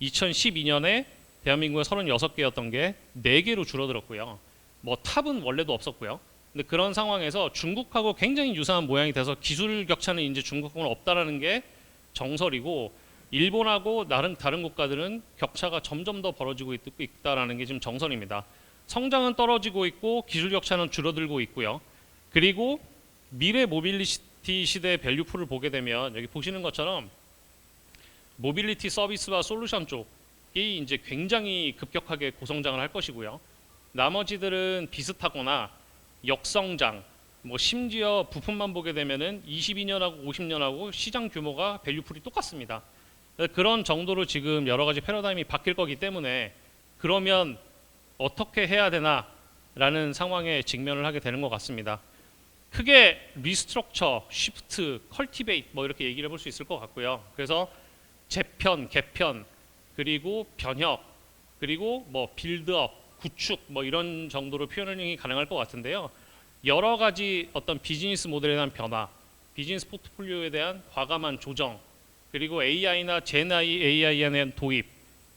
2012년에 대한민국의 36개였던 게 4개로 줄어들었고요. 뭐 탑은 원래도 없었고요. 근데 그런 상황에서 중국하고 굉장히 유사한 모양이 돼서 기술 격차는 이제 중국하고는 없다라는 게 정설이고 일본하고 다른 국가들은 격차가 점점 더 벌어지고 있다라는 게 지금 정설입니다. 성장은 떨어지고 있고 기술 격차는 줄어들고 있고요. 그리고 미래 모빌리티 시대의 밸류풀을 보게 되면 여기 보시는 것처럼 모빌리티 서비스와 솔루션 쪽이 이제 굉장히 급격하게 고성장을 할 것이고요. 나머지들은 비슷하거나 역성장, 뭐 심지어 부품만 보게 되면은 22년하고 50년하고 시장 규모가 밸류풀이 똑같습니다. 그런 정도로 지금 여러 가지 패러다임이 바뀔 거기 때문에 그러면 어떻게 해야 되나라는 상황에 직면을 하게 되는 것 같습니다. 크게 리스트럭처, 쉬프트, 컬티베이트 뭐 이렇게 얘기를 해볼 수 있을 것 같고요. 그래서 재편, 개편, 그리고 변혁, 그리고 뭐 빌드업, 구축 뭐 이런 정도로 표현이 가능할 것 같은데요. 여러 가지 어떤 비즈니스 모델에 대한 변화, 비즈니스 포트폴리오에 대한 과감한 조정, 그리고 AI나 젠 AI에 대한 도입,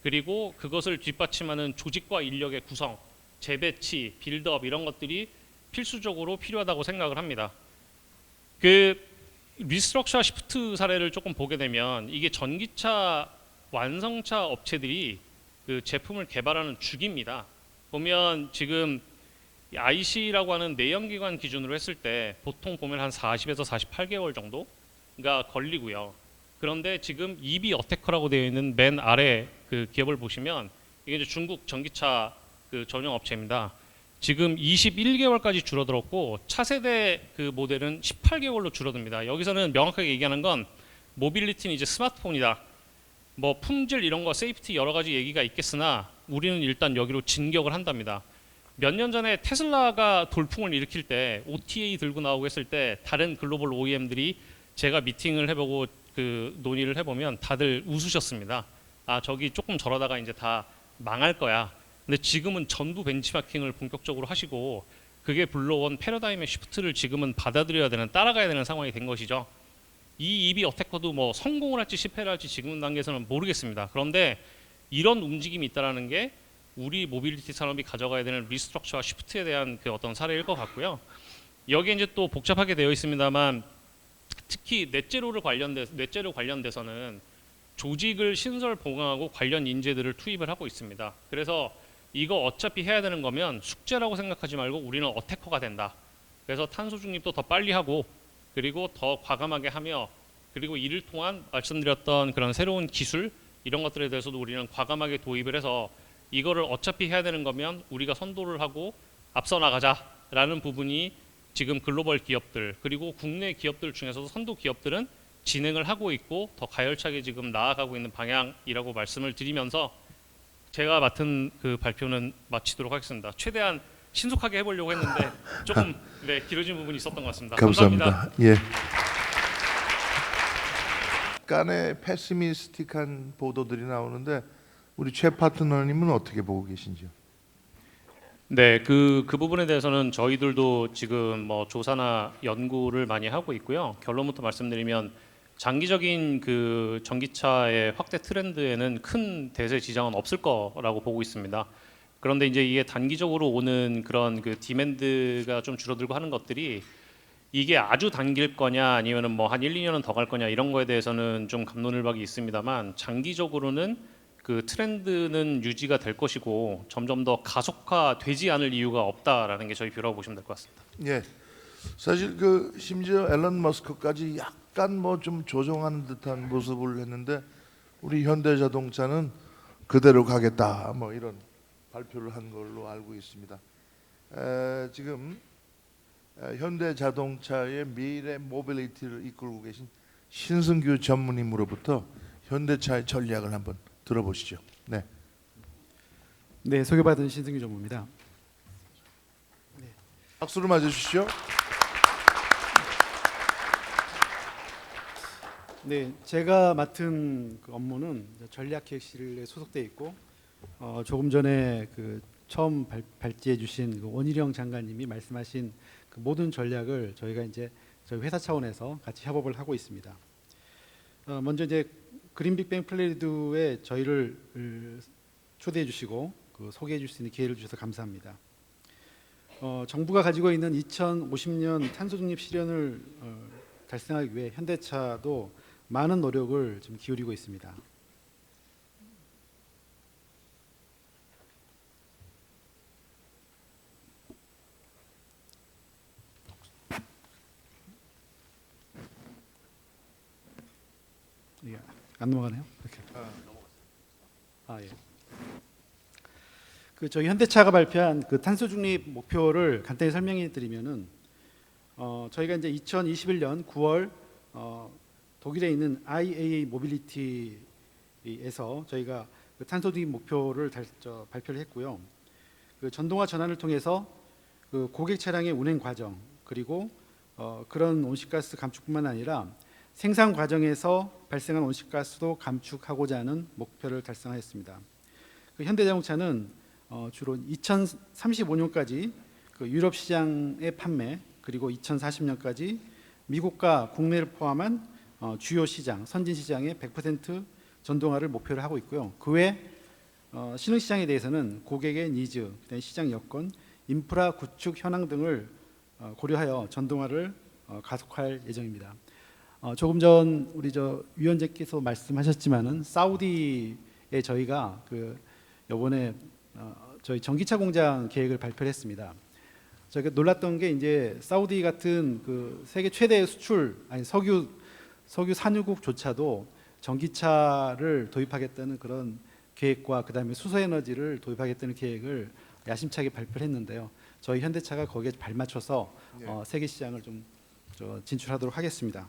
그리고 그것을 뒷받침하는 조직과 인력의 구성, 재배치, 빌드업 이런 것들이 필수적으로 필요하다고 생각을 합니다. 그 리스트럭처 시프트 사례를 조금 보게 되면 이게 전기차 완성차 업체들이 그 제품을 개발하는 주기입니다. 보면 지금 이 IC라고 하는 내연기관 기준으로 했을 때 보통 보면 한 40에서 48개월 정도가 걸리고요. 그런데 지금 EB 어태커라고 되어 있는 맨 아래 그 기업을 보시면 이게 이제 중국 전기차 그 전용 업체입니다. 지금 21개월까지 줄어들었고 차세대 그 모델은 18개월로 줄어듭니다. 여기서는 명확하게 얘기하는 건 모빌리티는 이제 스마트폰이다. 뭐 품질 이런 거 세이프티 여러 가지 얘기가 있겠으나 우리는 일단 여기로 진격을 한답니다. 몇 년 전에 테슬라가 돌풍을 일으킬 때 OTA 들고 나오고 했을 때 다른 글로벌 OEM들이 제가 미팅을 해보고 그 논의를 해보면 다들 웃으셨습니다. 아 저기 조금 저러다가 이제 다 망할 거야. 근데 지금은 전부 벤치마킹을 본격적으로 하시고 그게 불러온 패러다임의 시프트를 지금은 받아들여야 되는 따라가야 되는 상황이 된 것이죠. 이 EB 어태커도 뭐 성공을 할지 실패를 할지 지금 단계에서는 모르겠습니다. 그런데 이런 움직임이 있다라는 게 우리 모빌리티 산업이 가져가야 되는 리스트럭처와 시프트에 대한 그 어떤 사례일 것 같고요. 여기에 이제 또 복잡하게 되어 있습니다만 특히 넷제로 관련돼서는 조직을 신설 보강하고 관련 인재들을 투입을 하고 있습니다. 그래서 이거 어차피 해야 되는 거면 숙제라고 생각하지 말고 우리는 어태커가 된다. 그래서 탄소 중립도 더 빨리 하고 그리고 더 과감하게 하며 그리고 이를 통한 말씀드렸던 그런 새로운 기술 이런 것들에 대해서도 우리는 과감하게 도입을 해서 이거를 어차피 해야 되는 거면 우리가 선도를 하고 앞서 나가자라는 부분이 지금 글로벌 기업들 그리고 국내 기업들 중에서도 선도 기업들은 진행을 하고 있고 더 가열차게 지금 나아가고 있는 방향이라고 말씀을 드리면서 제가 맡은 그 발표는 마치도록 하겠습니다. 최대한 신속하게 해보려고 했는데 조금 네, 길어진 부분이 있었던 것 같습니다. 감사합니다. 예. 약간의 패시미스틱한 보도들이 나오는데 우리 최 파트너님은 어떻게 보고 계신지요? 네, 그 부분에 대해서는 저희들도 지금 뭐 조사나 연구를 많이 하고 있고요. 결론부터 말씀드리면 장기적인 그 전기차의 확대 트렌드에는 큰 대세 지장은 없을 거라고 보고 있습니다. 그런데 이제 이게 단기적으로 오는 그런 그 디맨드가 좀 줄어들고 하는 것들이 이게 아주 단길 거냐 아니면은 뭐 한 1, 2년은 더 갈 거냐 이런 거에 대해서는 좀 갑론을박이 있습니다만 장기적으로는 그 트렌드는 유지가 될 것이고 점점 더 가속화되지 않을 이유가 없다라는 게 저희 뷰라고 보시면 될 것 같습니다. 예. 사실 그 심지어 앨런 머스크까지 약간 뭐 좀 조정하는 듯한 모습을 했는데 우리 현대자동차는 그대로 가겠다 뭐 이런 발표를 한 걸로 알고 있습니다. 지금 현대자동차의 미래 모빌리티를 이끌고 계신 신승규 전무님으로부터 현대차의 전략을 한번 들어보시죠. 네. 네, 소개받은 신승규 전무입니다. 박수로 맞아주시죠. 네, 제가 맡은 그 업무는 전략기획실에 소속돼 있고 조금 전에 그 처음 발제해 주신 그 원희룡 장관님이 말씀하신 그 모든 전략을 저희가 이제 저희 회사 차원에서 같이 협업을 하고 있습니다. 먼저 이제 그린 빅뱅 플레이드에 저희를 초대해 주시고 그 소개해 줄 수 있는 기회를 주셔서 감사합니다. 정부가 가지고 있는 2050년 탄소 중립 실현을 달성하기 위해 현대차도 많은 노력을 좀 기울이고 있습니다. 이게 안 넘어가네요. 이렇게. 예. 그 저희 현대차가 발표한 그 탄소 중립 목표를 간단히 설명해 드리면은 저희가 이제 2021년 9월 독일에 있는 IAA 모빌리티에서 저희가 그 탄소 중립 목표를 발표를 했고요. 그 전동화 전환을 통해서 그 고객 차량의 운행 과정 그리고 그런 온실가스 감축뿐만 아니라 생산 과정에서 발생한 온실가스도 감축하고자 하는 목표를 달성하였습니다. 그 현대자동차는 주로 2035년까지 그 유럽 시장의 판매 그리고 2040년까지 미국과 국내를 포함한 주요 시장, 선진 시장의 100% 전동화를 목표로 하고 있고요. 그 외 신흥 시장에 대해서는 고객의 니즈, 시장 여건, 인프라 구축 현황 등을 고려하여 전동화를 가속화할 예정입니다. 조금 전 우리 위원장께서 말씀하셨지만은 사우디에 저희가 그 이번에 저희 전기차 공장 계획을 발표를 했습니다. 저희가 놀랐던 게 이제 사우디 같은 그 세계 최대 수출 아니 석유 산유국조차도 전기차를 도입하겠다는 그런 계획과 그다음에 수소 에너지를 도입하겠다는 계획을 야심차게 발표했는데요. 저희 현대차가 거기에 발맞춰서 세계 시장을 좀 진출하도록 하겠습니다.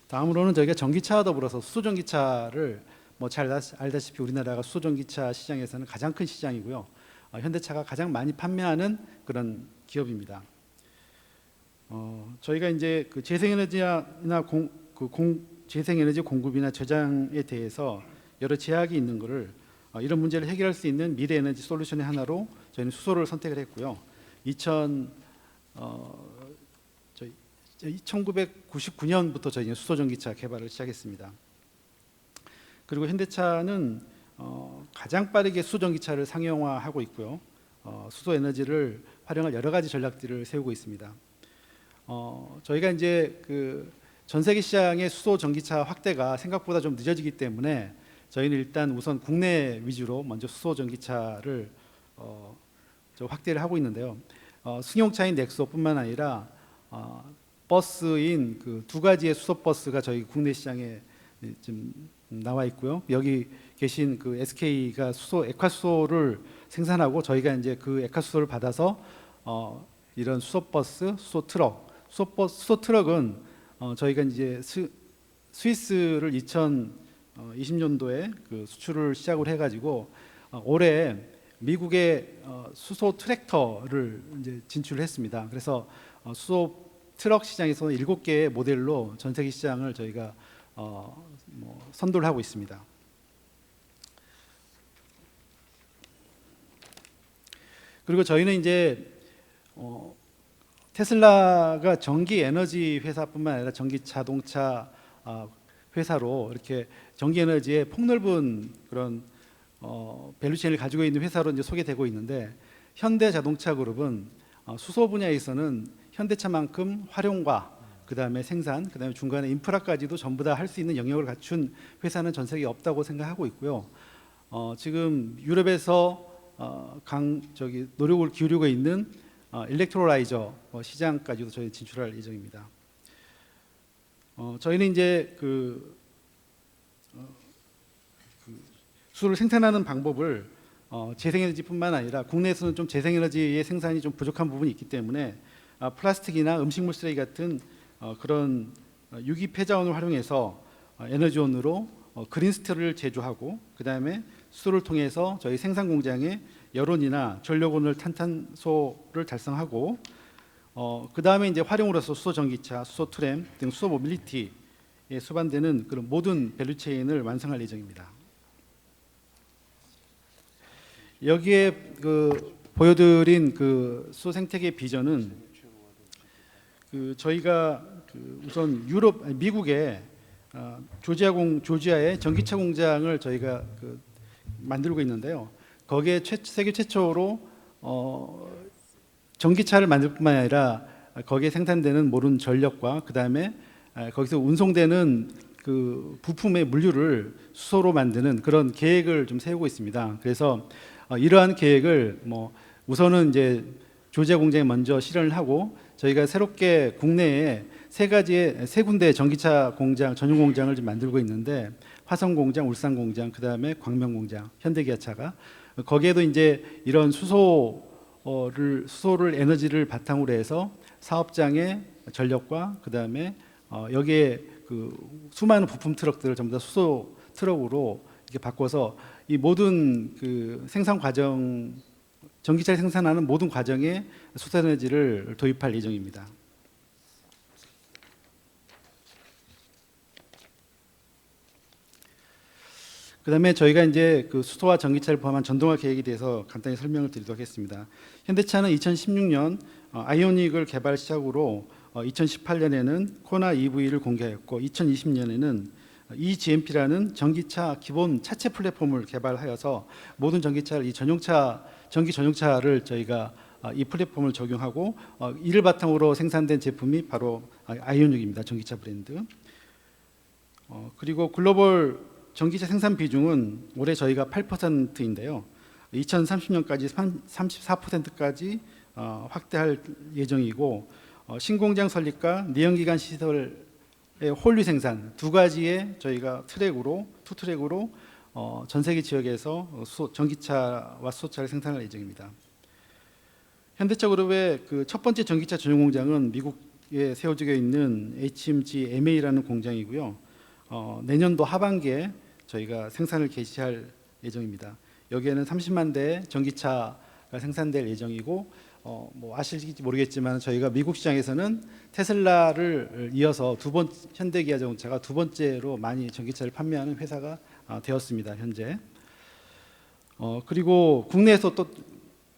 다음으로는 저희가 전기차와 더불어서 수소전기차를 뭐 잘 알다시피 우리나라가 수소전기차 시장에서는 가장 큰 시장이고요. 현대차가 가장 많이 판매하는 그런 기업입니다. 저희가 이제 그 재생에너지나 재생에너지 공급이나 저장에 대해서 여러 제약이 있는 것을 이런 문제를 해결할 수 있는 미래 에너지 솔루션의 하나로 저희는 수소를 선택을 했고요. 1999년부터 저희는 수소전기차 개발을 시작했습니다. 그리고 현대차는 가장 빠르게 수소전기차를 상용화하고 있고요. 수소 에너지를 활용할 여러 가지 전략들을 세우고 있습니다. 저희가 이제 그 전 세계 시장의 수소 전기차 확대가 생각보다 좀 늦어지기 때문에 저희는 일단 우선 국내 위주로 먼저 수소 전기차를 확대를 하고 있는데요. 승용차인 넥소뿐만 아니라 버스인 그 두 가지의 수소 버스가 저희 국내 시장에 지금 나와 있고요. 여기 계신 그 SK가 수소 액화수소를 생산하고 저희가 이제 그 액화수소를 받아서 이런 수소 버스, 수소 트럭, 수소 트럭은 저희가 이제 스위스를 2020년도에 그 수출을 시작을 해가지고 올해 미국의 수소 트랙터를 이제 진출했습니다. 그래서 수소 트럭 시장에서는 7개의 모델로 전 세계 시장을 저희가 선도를 하고 있습니다. 그리고 저희는 이제 테슬라가 전기 에너지 회사뿐만 아니라 전기 자동차 회사로 이렇게 전기 에너지의 폭넓은 그런 밸류체인을 가지고 있는 회사로 이제 소개되고 있는데, 현대자동차 그룹은 수소 분야에서는 현대차만큼 활용과 그다음에 생산, 그다음에 중간에 인프라까지도 전부 다 할 수 있는 영역을 갖춘 회사는 전 세계에 없다고 생각하고 있고요. 지금 유럽에서 노력을 기울이고 있는 일렉트로라이저 시장까지도 저희 진출할 예정입니다. 저희는 이제 수소를 생산하는 방법을 재생에너지뿐만 아니라 국내에서는 좀 재생에너지의 생산이 좀 부족한 부분이 있기 때문에 플라스틱이나 음식물 쓰레기 같은 그런 유기 폐자원을 활용해서 에너지원으로 그린스틸을 제조하고, 그 다음에 수소를 통해서 저희 생산 공장에 여론이나 전력원을 탄탄소를 달성하고, 그 다음에 이제 활용으로서 수소 전기차, 수소 트램 등 수소 모빌리티에 수반되는 그런 모든 밸류체인을 완성할 예정입니다. 여기에 보여드린 수소 생태계 비전은 저희가 우선 미국의 조지아의 전기차 공장을 저희가 만들고 있는데요. 거기에 세계 최초로 전기차를 만들 뿐만 아니라 거기에 생산되는 모든 전력과 그 다음에 거기서 운송되는 그 부품의 물류를 수소로 만드는 그런 계획을 좀 세우고 있습니다. 그래서 이러한 계획을 우선은 이제 조지아 공장에 먼저 실현을 하고, 저희가 새롭게 국내에 세 군데 전기차 공장, 전용 공장을 좀 만들고 있는데, 화성 공장, 울산 공장, 그 다음에 광명 공장, 현대기아차가 거기에도 이제 이런 수소를 에너지를 바탕으로 해서 사업장의 전력과 그 다음에 여기에 수많은 부품 트럭들을 전부 다 수소 트럭으로 이렇게 바꿔서 이 모든 생산 과정, 전기차를 생산하는 모든 과정에 수소 에너지를 도입할 예정입니다. 그다음에 저희가 이제 수소와 전기차를 포함한 전동화 계획에 대해서 간단히 설명을 드리도록 하겠습니다. 현대차는 2016년 아이오닉을 개발 시작으로 2018년에는 코나 EV를 공개하였고, 2020년에는 eGMP라는 전기차 기본 차체 플랫폼을 개발하여서 모든 전기차를 전기 전용차를 저희가 이 플랫폼을 적용하고, 이를 바탕으로 생산된 제품이 바로 아이오닉입니다. 전기차 브랜드. 그리고 글로벌 전기차 생산 비중은 올해 저희가 8%인데요. 2030년까지 34%까지 확대할 예정이고 신공장 설립과 내연기관 시설의 홀류 생산 두 가지의 저희가 투 트랙으로 전 세계 지역에서 전기차와 수소차를 생산할 예정입니다. 현대차그룹의 그 첫 번째 전기차 전용 공장은 미국에 세워지고 있는 HMG MA라는 공장이고요. 내년도 하반기에 저희가 생산을 개시할 예정입니다. 여기에는 30만 대의 전기차가 생산될 예정이고 뭐 아실지 모르겠지만 저희가 미국 시장에서는 테슬라를 이어서 현대기아자동차가 두 번째로 많이 전기차를 판매하는 회사가 되었습니다. 현재. 그리고 국내에서 또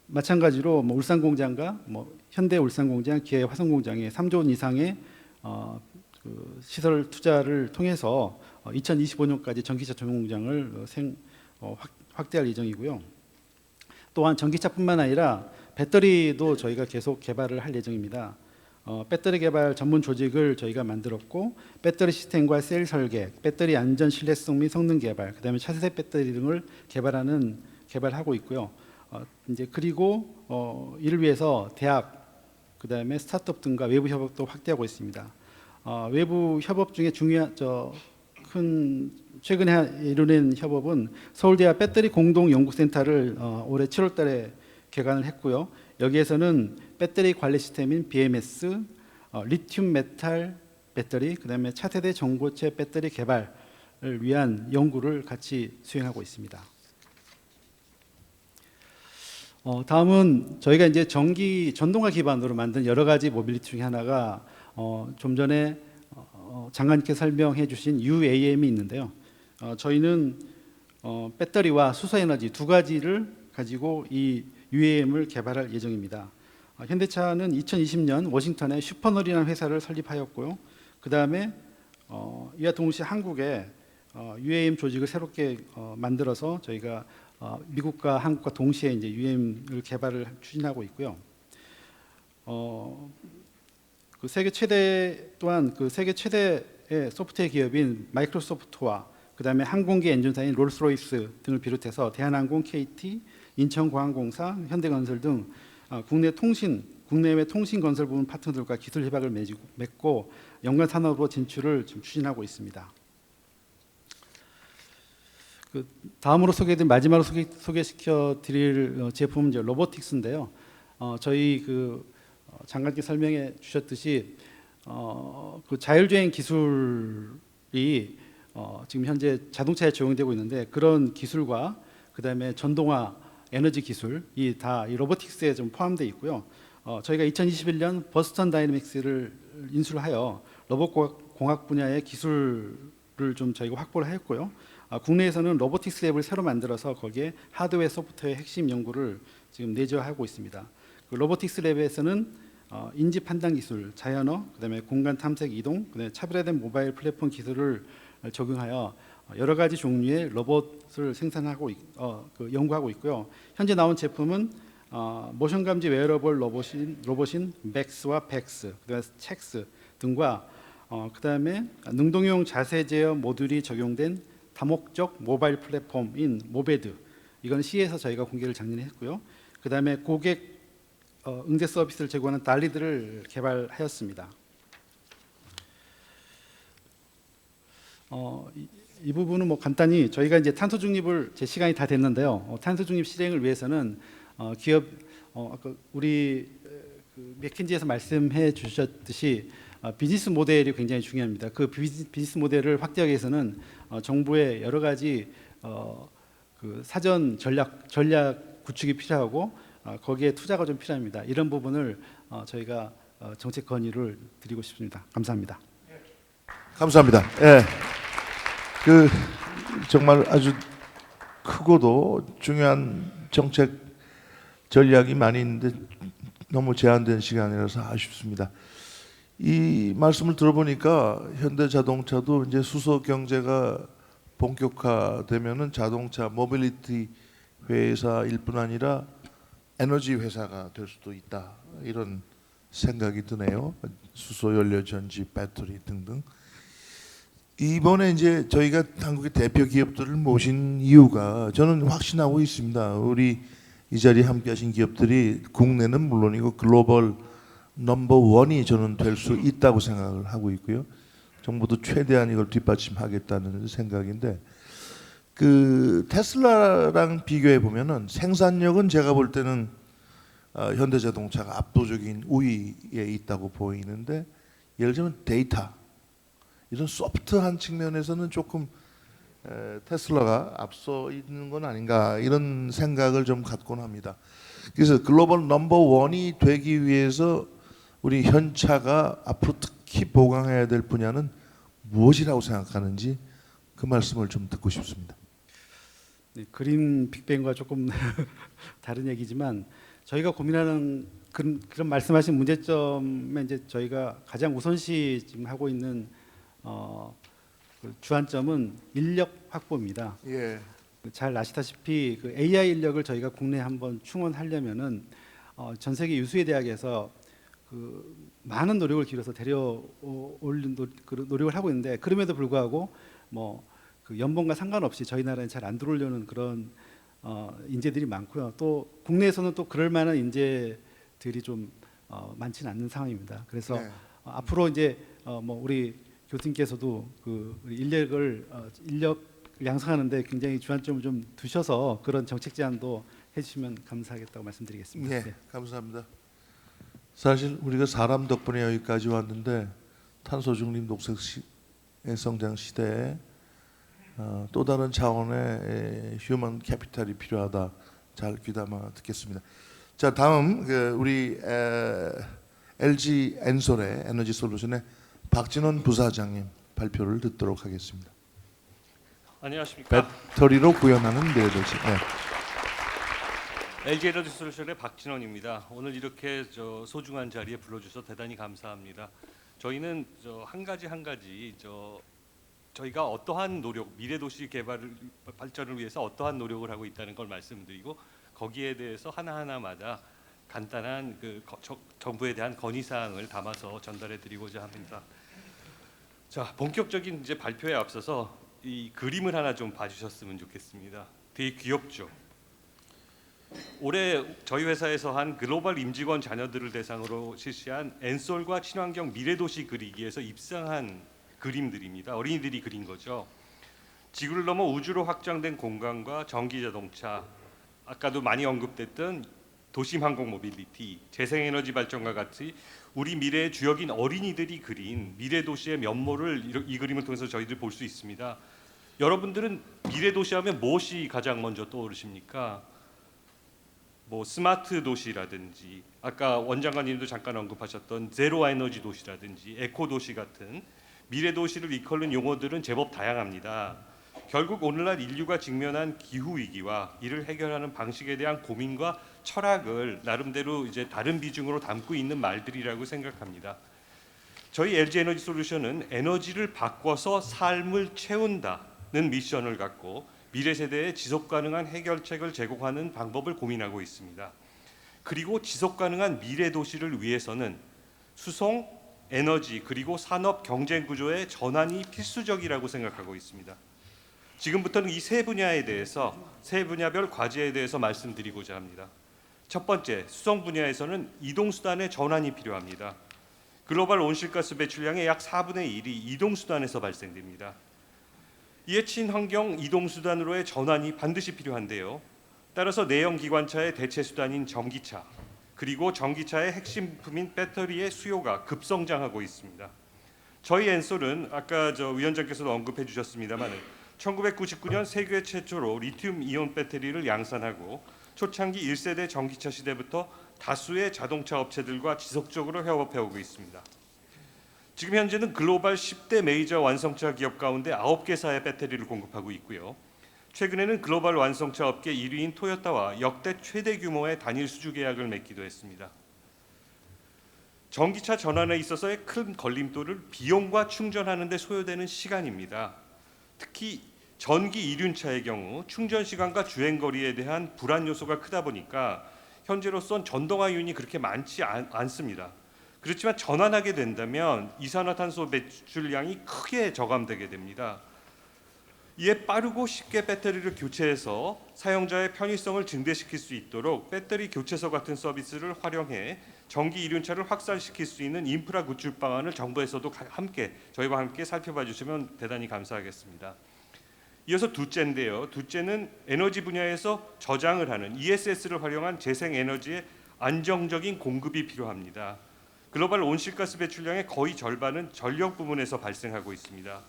마찬가지로 뭐 울산 공장과 뭐 현대 울산 공장, 기아 화성 공장에 3조 원 이상의 그 시설 투자를 통해서 2025년까지 전기차 전용 공장을 확대할 예정이고요. 또한 전기차뿐만 아니라 배터리도 저희가 계속 개발을 할 예정입니다. 배터리 개발 전문 조직을 저희가 만들었고 배터리 시스템과 셀 설계, 배터리 안전 신뢰성 및 성능 개발, 그다음에 차세대 배터리 등을 개발하고 있고요. 이제 그리고 이를 위해서 대학, 그다음에 스타트업 등과 외부 협업도 확대하고 있습니다. 외부 협업 중에 최근에 이뤄낸 협업은 서울대와 배터리 공동 연구센터를 올해 7월달에 개관을 했고요. 여기에서는 배터리 관리 시스템인 BMS, 리튬 메탈 배터리, 그다음에 차세대 전고체 배터리 개발을 위한 연구를 같이 수행하고 있습니다. 다음은 저희가 이제 전동화 기반으로 만든 여러 가지 모빌리티 중에 하나가 좀 전에 장관님께서 설명해 주신 UAM이 있는데요. 저희는 배터리와 수소에너지 두 가지를 가지고 이 UAM을 개발할 예정입니다. 현대차는 2020년 워싱턴에 슈퍼널이라는 회사를 설립하였고요. 그 다음에 이와 동시에 한국에 UAM 조직을 새롭게 만들어서 저희가 미국과 한국과 동시에 이제 UAM을 개발을 추진하고 있고요. 그 세계 최대의 소프트웨어 기업인 마이크로소프트와 그다음에 항공기 엔진사인 롤스로이스 등을 비롯해서 대한항공, KT, 인천공항공사, 현대건설 등 국내외 통신 건설 부문 파트너들과 기술 협약을 맺고 연관 산업으로 진출을 지금 추진하고 있습니다. 다음으로 마지막으로 소개시켜 드릴 제품은 이제 로보틱스인데요. 저희 장관님께 설명해 주셨듯이 그 자율주행 기술이 지금 현재 자동차에 적용되고 있는데 그런 기술과 그다음에 전동화 에너지 기술이 다 이 로보틱스에 좀 포함되어 있고요. 저희가 2021년 버스턴 다이내믹스를 인수하여 로봇공학 분야의 기술을 좀 저희가 확보를 했고요. 국내에서는 로보틱스 랩을 새로 만들어서 거기에 하드웨어, 소프트웨어 핵심 연구를 지금 내재하고 있습니다. 그 로보틱스 랩에서는 인지 판단 기술, 자연어, 그다음에 공간 탐색 이동, 그다음에 차별화된 모바일 플랫폼 기술을 적용하여 여러 가지 종류의 로봇을 생산하고 연구하고 있고요. 현재 나온 제품은 모션 감지 웨어러블 로봇인 맥스와 백스, 그다음에 첵스 등과 그다음에 능동용 자세 제어 모듈이 적용된 다목적 모바일 플랫폼인 모베드, 이건 CE에서 저희가 공개를 작년에 했고요. 그다음에 고객 응대 서비스를 제공하는 달리들을 개발하였습니다. 이 부분은 뭐 간단히 저희가 이제 탄소 중립을 제 시간이 다 됐는데요. 탄소 중립 실행을 위해서는 기업 우리 맥킨지에서 말씀해 주셨듯이 비즈니스 모델이 굉장히 중요합니다. 그 비즈니스 모델을 확대하기 위해서는 정부의 여러 가지 그 사전 전략 구축이 필요하고 거기에 투자가 좀 필요합니다. 이런 부분을 저희가 정책 건의를 드리고 싶습니다. 감사합니다. 감사합니다. 예. 정말 아주 크고도 중요한 정책 전략이 많이 있는데 너무 제한된 시간이라서 아쉽습니다. 이 말씀을 들어보니까 현대자동차도 이제 수소 경제가 본격화되면은 자동차 모빌리티 회사일 뿐 아니라 에너지 회사가 될 수도 있다, 이런 생각이 드네요. 수소 연료 전지, 배터리 등등. 이번에 이제 저희가 한국의 대표 기업들을 모신 이유가 저는 확신하고 있습니다. 우리 이 자리에 함께하신 기업들이 국내는 물론이고 글로벌 넘버 원이 저는 될 수 있다고 생각을 하고 있고요. 정부도 최대한 이걸 뒷받침하겠다는 생각인데 그 테슬라랑 비교해 보면은 생산력은 제가 볼 때는 현대자동차가 압도적인 우위에 있다고 보이는데 예를 들면 데이터 이런 소프트한 측면에서는 조금 테슬라가 앞서 있는 건 아닌가 이런 생각을 좀 갖곤 합니다. 그래서 글로벌 넘버 원이 되기 위해서 우리 현차가 앞으로 특히 보강해야 될 분야는 무엇이라고 생각하는지 그 말씀을 좀 듣고 싶습니다. 네, 그린 빅뱅과 조금 다른 얘기지만 저희가 고민하는 그런 말씀하신 문제점에 이제 저희가 가장 우선시 지금 하고 있는 그 주안점은 인력 확보입니다. 예. 잘 아시다시피 그 AI 인력을 저희가 국내에 한번 충원하려면은 전 세계 유수의 대학에서 그 많은 노력을 기울여서 데려올 노력을 하고 있는데 그럼에도 불구하고 뭐 그 연봉과 상관없이 저희 나라에 잘 안 들어오려는 그런 인재들이 많고요. 또 국내에서는 또 그럴 만한 인재들이 좀 많지는 않는 상황입니다. 그래서 네. 앞으로 이제 뭐 우리 교수님께서도 그 인력 양성하는데 굉장히 주안점을 좀 두셔서 그런 정책 제안도 해주시면 감사하겠다고 말씀드리겠습니다. 네, 감사합니다. 사실 우리가 사람 덕분에 여기까지 왔는데 탄소 중립 녹색의 성장 시대에 또 다른 차원의 휴먼 캐피탈이 필요하다. 잘 귀담아 듣겠습니다. 자, 다음 우리 LG 엔솔의 에너지 솔루션의 박진원 부사장님 발표를 듣도록 하겠습니다. 안녕하십니까. 배터리로 구현하는 미래도시. 네. LG 에너지 솔루션의 박진원입니다. 오늘 이렇게 소중한 자리에 불러주셔서 대단히 감사합니다. 저희는 한 가지 저희가 어떠한 노력, 미래 도시 발전을 위해서 어떠한 노력을 하고 있다는 걸 말씀드리고 거기에 대해서 하나하나마다 간단한 정부에 대한 건의 사항을 담아서 전달해 드리고자 합니다. 자, 본격적인 이제 발표에 앞서서 이 그림을 하나 좀 봐주셨으면 좋겠습니다. 되게 귀엽죠. 올해 저희 회사에서 한 글로벌 임직원 자녀들을 대상으로 실시한 엔솔과 친환경 미래도시 그리기에서 입상한 그림들입니다. 어린이들이 그린 거죠. 지구를 넘어 우주로 확장된 공간과 전기자동차, 아까도 많이 언급됐던 도심 항공 모빌리티, 재생에너지 발전과 같이 우리 미래의 주역인 어린이들이 그린 미래도시의 면모를 이 그림을 통해서 저희들 볼 수 있습니다. 여러분들은 미래도시 하면 무엇이 가장 먼저 떠오르십니까? 뭐 스마트 도시라든지 아까 원장관님도 잠깐 언급하셨던 제로 에너지 도시라든지 에코 도시 같은 미래 도시를 이끌는 용어들은 제법 다양합니다. 결국 오늘날 인류가 직면한 기후 위기와 이를 해결하는 방식에 대한 고민과 철학을 나름대로 이제 다른 비중으로 담고 있는 말들이라고 생각합니다. 저희 LG 에너지 솔루션은 에너지를 바꿔서 삶을 채운다는 미션을 갖고 미래 세대에 지속 가능한 해결책을 제공하는 방법을 고민하고 있습니다. 그리고 지속 가능한 미래 도시를 위해서는 수송, 에너지 그리고 산업 경쟁 구조의 전환이 필수적이라고 생각하고 있습니다. 지금부터는 이 세 분야에 대해서 세 분야별 과제에 대해서 말씀드리고자 합니다. 첫 번째, 수송 분야에서는 이동 수단의 전환이 필요합니다. 글로벌 온실가스 배출량의 약 4분의 1이 이동 수단에서 발생됩니다. 이에 친환경 이동 수단으로의 전환이 반드시 필요한데요. 따라서 내연 기관차의 대체 수단인 전기차 그리고 전기차의 핵심 부품인 배터리의 수요가 급성장하고 있습니다. 저희 엔솔은 아까 위원장께서도 언급해 주셨습니다만 1999년 세계 최초로 리튬 이온 배터리를 양산하고 초창기 1세대 전기차 시대부터 다수의 자동차 업체들과 지속적으로 협업해 오고 있습니다. 지금 현재는 글로벌 10대 메이저 완성차 기업 가운데 9개사의 배터리를 공급하고 있고요. 최근에는 글로벌 완성차 업계 1위인 토요타와 역대 최대 규모의 단일 수주 계약을 맺기도 했습니다. 전기차 전환에 있어서의 큰 걸림돌은 비용과 충전하는 데 소요되는 시간입니다. 특히 전기 이륜차의 경우 충전 시간과 주행 거리에 대한 불안 요소가 크다 보니까 현재로선 전동화윤이 그렇게 많지 않습니다. 그렇지만 전환하게 된다면 이산화탄소 배출량이 크게 저감되게 됩니다. 이에 빠르고 쉽게 배터리를 교체해서 사용자의 편의성을 증대시킬 수 있도록 배터리 교체소 같은 서비스를 활용해 전기 이륜차를 확산시킬 수 있는 인프라 구축 방안을 정부에서도 저희와 함께 살펴봐 주시면 대단히 감사하겠습니다. 이어서 둘째인데요. 둘째는 에너지 분야에서 저장을 하는 ESS를 활용한 재생에너지의 안정적인 공급이 필요합니다. 글로벌 온실가스 배출량의 거의 절반은 전력 부문에서 발생하고 있습니다.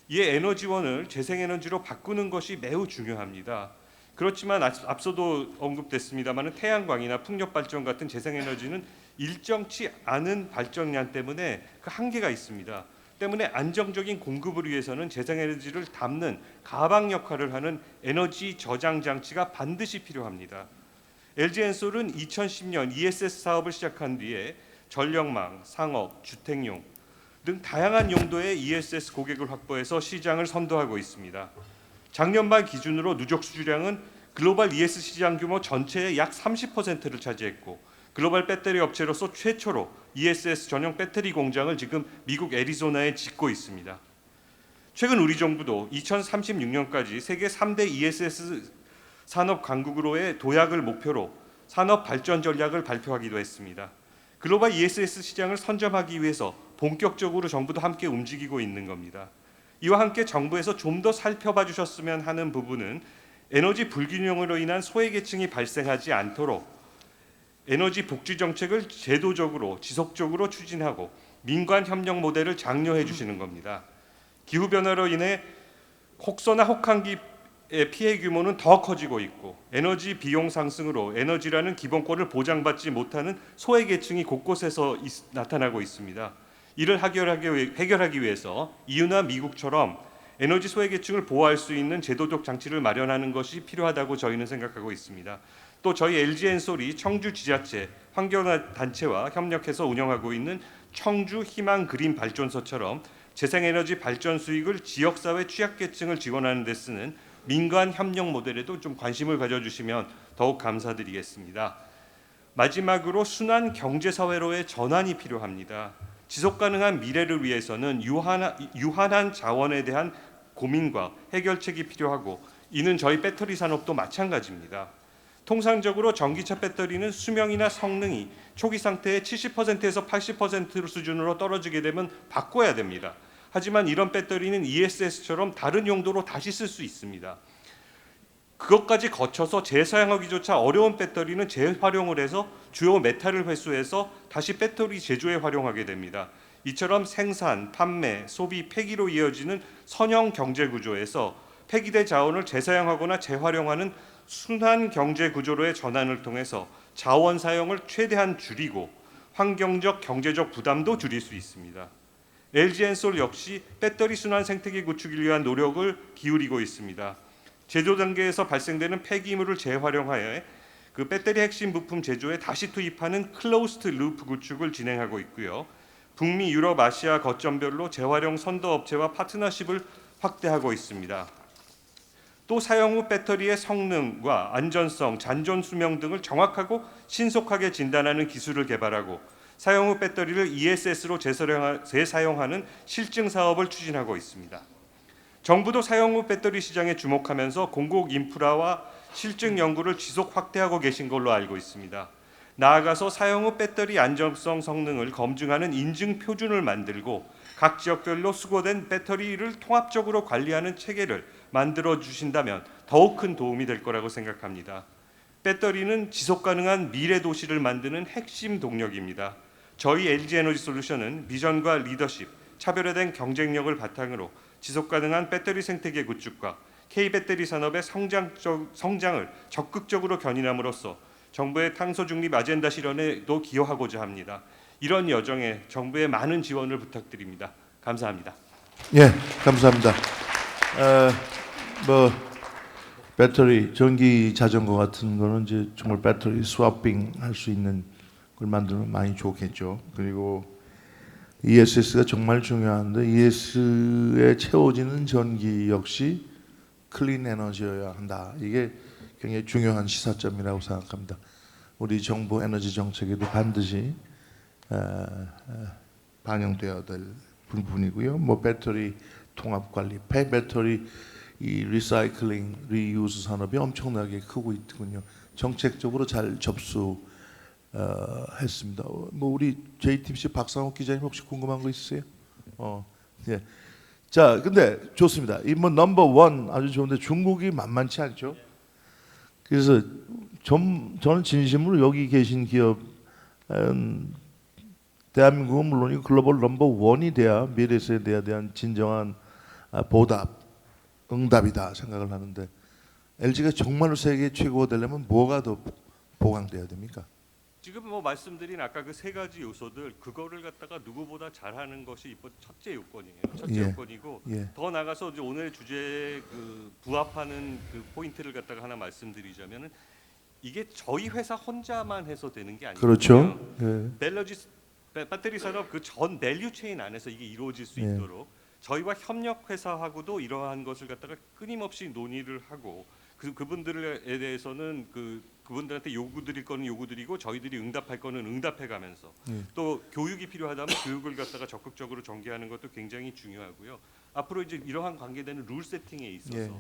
이에 에너지원을 재생에너지로 바꾸는 것이 매우 중요합니다. 그렇지만 앞서도 언급됐습니다만 태양광이나 풍력발전 같은 재생에너지는 일정치 않은 발전량 때문에 그 한계가 있습니다. 때문에 안정적인 공급을 위해서는 재생에너지를 담는 가방 역할을 하는 에너지 저장 장치가 반드시 필요합니다. LG엔솔은 2010년 ESS 사업을 시작한 뒤에 전력망, 상업, 주택용 등 다양한 용도의 ESS 고객을 확보해서 시장을 선도하고 있습니다. 작년 말 기준으로 누적 수주량은 글로벌 ESS 시장 규모 전체의 약 30%를 차지했고 글로벌 배터리 업체로서 최초로 ESS 전용 배터리 공장을 지금 미국 애리조나에 짓고 있습니다. 최근 우리 정부도 2036년까지 세계 3대 ESS 산업 강국으로의 도약을 목표로 산업 발전 전략을 발표하기도 했습니다. 글로벌 ESS 시장을 선점하기 위해서 본격적으로 정부도 함께 움직이고 있는 겁니다. 이와 함께 정부에서 좀 더 살펴봐 주셨으면 하는 부분은 에너지 불균형으로 인한 소외계층이 발생하지 않도록 에너지 복지 정책을 제도적으로 지속적으로 추진하고 민관 협력 모델을 장려해 주시는 겁니다. 기후 변화로 인해 혹소나 혹한기의 피해 규모는 더 커지고 있고 에너지 비용 상승으로 에너지라는 기본권을 보장받지 못하는 소외계층이 곳곳에서 나타나고 있습니다. 이를 해결하기 위해서 EU나 미국처럼 에너지 소외계층을 보호할 수 있는 제도적 장치를 마련하는 것이 필요하다고 저희는 생각하고 있습니다. 또 저희 LG엔솔이 청주 지자체 환경단체와 협력해서 운영하고 있는 청주 희망 그린 발전소처럼 재생에너지 발전 수익을 지역사회 취약계층을 지원하는 데 쓰는 민관 협력 모델에도 좀 관심을 가져주시면 더욱 감사드리겠습니다. 마지막으로 순환 경제사회로의 전환이 필요합니다. 지속가능한 미래를 위해서는 유한한 자원에 대한 고민과 해결책이 필요하고 이는 저희 배터리 산업도 마찬가지입니다. 통상적으로 전기차 배터리는 수명이나 성능이 초기 상태의 70%에서 80% 수준으로 떨어지게 되면 바꿔야 됩니다. 하지만 이런 배터리는 ESS처럼 다른 용도로 다시 쓸 수 있습니다. 그것까지 거쳐서 재사용하기조차 어려운 배터리는 재활용을 해서 주요 메탈을 회수해서 다시 배터리 제조에 활용하게 됩니다. 이처럼 생산, 판매, 소비, 폐기로 이어지는 선형 경제 구조에서 폐기된 자원을 재사용하거나 재활용하는 순환 경제 구조로의 전환을 통해서 자원 사용을 최대한 줄이고 환경적, 경제적 부담도 줄일 수 있습니다. LG엔솔 역시 배터리 순환 생태계 구축을 위한 노력을 기울이고 있습니다. 제조 단계에서 발생되는 폐기물을 재활용하여 그 배터리 핵심 부품 제조에 다시 투입하는 클로스드 루프 구축을 진행하고 있고요. 북미, 유럽, 아시아 거점별로 재활용 선도 업체와 파트너십을 확대하고 있습니다. 또 사용 후 배터리의 성능과 안전성, 잔존 수명 등을 정확하고 신속하게 진단하는 기술을 개발하고 사용 후 배터리를 ESS로 재사용하는 실증 사업을 추진하고 있습니다. 정부도 사용 후 배터리 시장에 주목하면서 공공 인프라와 실증 연구를 지속 확대하고 계신 걸로 알고 있습니다. 나아가서 사용 후 배터리 안정성 성능을 검증하는 인증 표준을 만들고 각 지역별로 수거된 배터리를 통합적으로 관리하는 체계를 만들어 주신다면 더욱 큰 도움이 될 거라고 생각합니다. 배터리는 지속 가능한 미래 도시를 만드는 핵심 동력입니다. 저희 LG에너지솔루션은 비전과 리더십, 차별화된 경쟁력을 바탕으로 지속 가능한 배터리 생태계 구축과 K배터리 산업의 성장을 적극적으로 견인함으로써 정부의 탄소 중립 아젠다 실현에도 기여하고자 합니다. 이런 여정에 정부의 많은 지원을 부탁드립니다. 감사합니다. 예, 감사합니다. 배터리 전기 자전거 같은 거는 이제 정말 배터리 스와핑 할 수 있는 걸 만들면 많이 좋겠죠. 그리고 ESS가 정말 중요한데 ESS에 채워지는 전기 역시 클린 에너지여야 한다. 이게 굉장히 중요한 시사점이라고 생각합니다. 우리 정부 에너지 정책에도 반드시 반영되어야 될 부분이고요. 뭐 배터리 통합 관리, 폐배터리 이 리사이클링, 리유스 산업이 엄청나게 크고 있군요. 정책적으로 잘 접수했습니다. 뭐 우리 JTBC 박상욱 기자님 혹시 궁금한 거 있으세요? 예. 자, 근데 좋습니다. 이 뭐 넘버 원 아주 좋은데 중국이 만만치 않죠. 그래서 저는 진심으로 여기 계신 기업 대한민국은 물론이고 글로벌 넘버 원이 돼야 미래 세대에 대한 진정한 보답, 응답이다 생각을 하는데 LG가 정말로 세계 최고가 되려면 뭐가 더 보강돼야 됩니까? 지금 뭐 말씀드린 아까 그 세 가지 요소들 그거를 갖다가 누구보다 잘하는 것이 이번 첫째 요건이에요. 첫째 예. 요건이고 예, 더 나가서 이제 오늘 주제에 그 부합하는 그 포인트를 갖다가 하나 말씀드리자면은 이게 저희 회사 혼자만 해서 되는 게 아니거든요. 그렇죠. 예. 배터리 산업 그 전 밸류 체인 안에서 이게 이루어질 수 예. 있도록 저희와 협력 회사하고도 이러한 것을 갖다가 끊임없이 논의를 하고 그분들에 대해서는 그분들한테 요구드릴 거는 요구드리고 저희들이 응답할 거는 응답해가면서 또 교육이 필요하다면 교육을 갖다가 적극적으로 전개하는 것도 굉장히 중요하고요. 앞으로 이제 이러한 관계되는 룰 세팅에 있어서 예.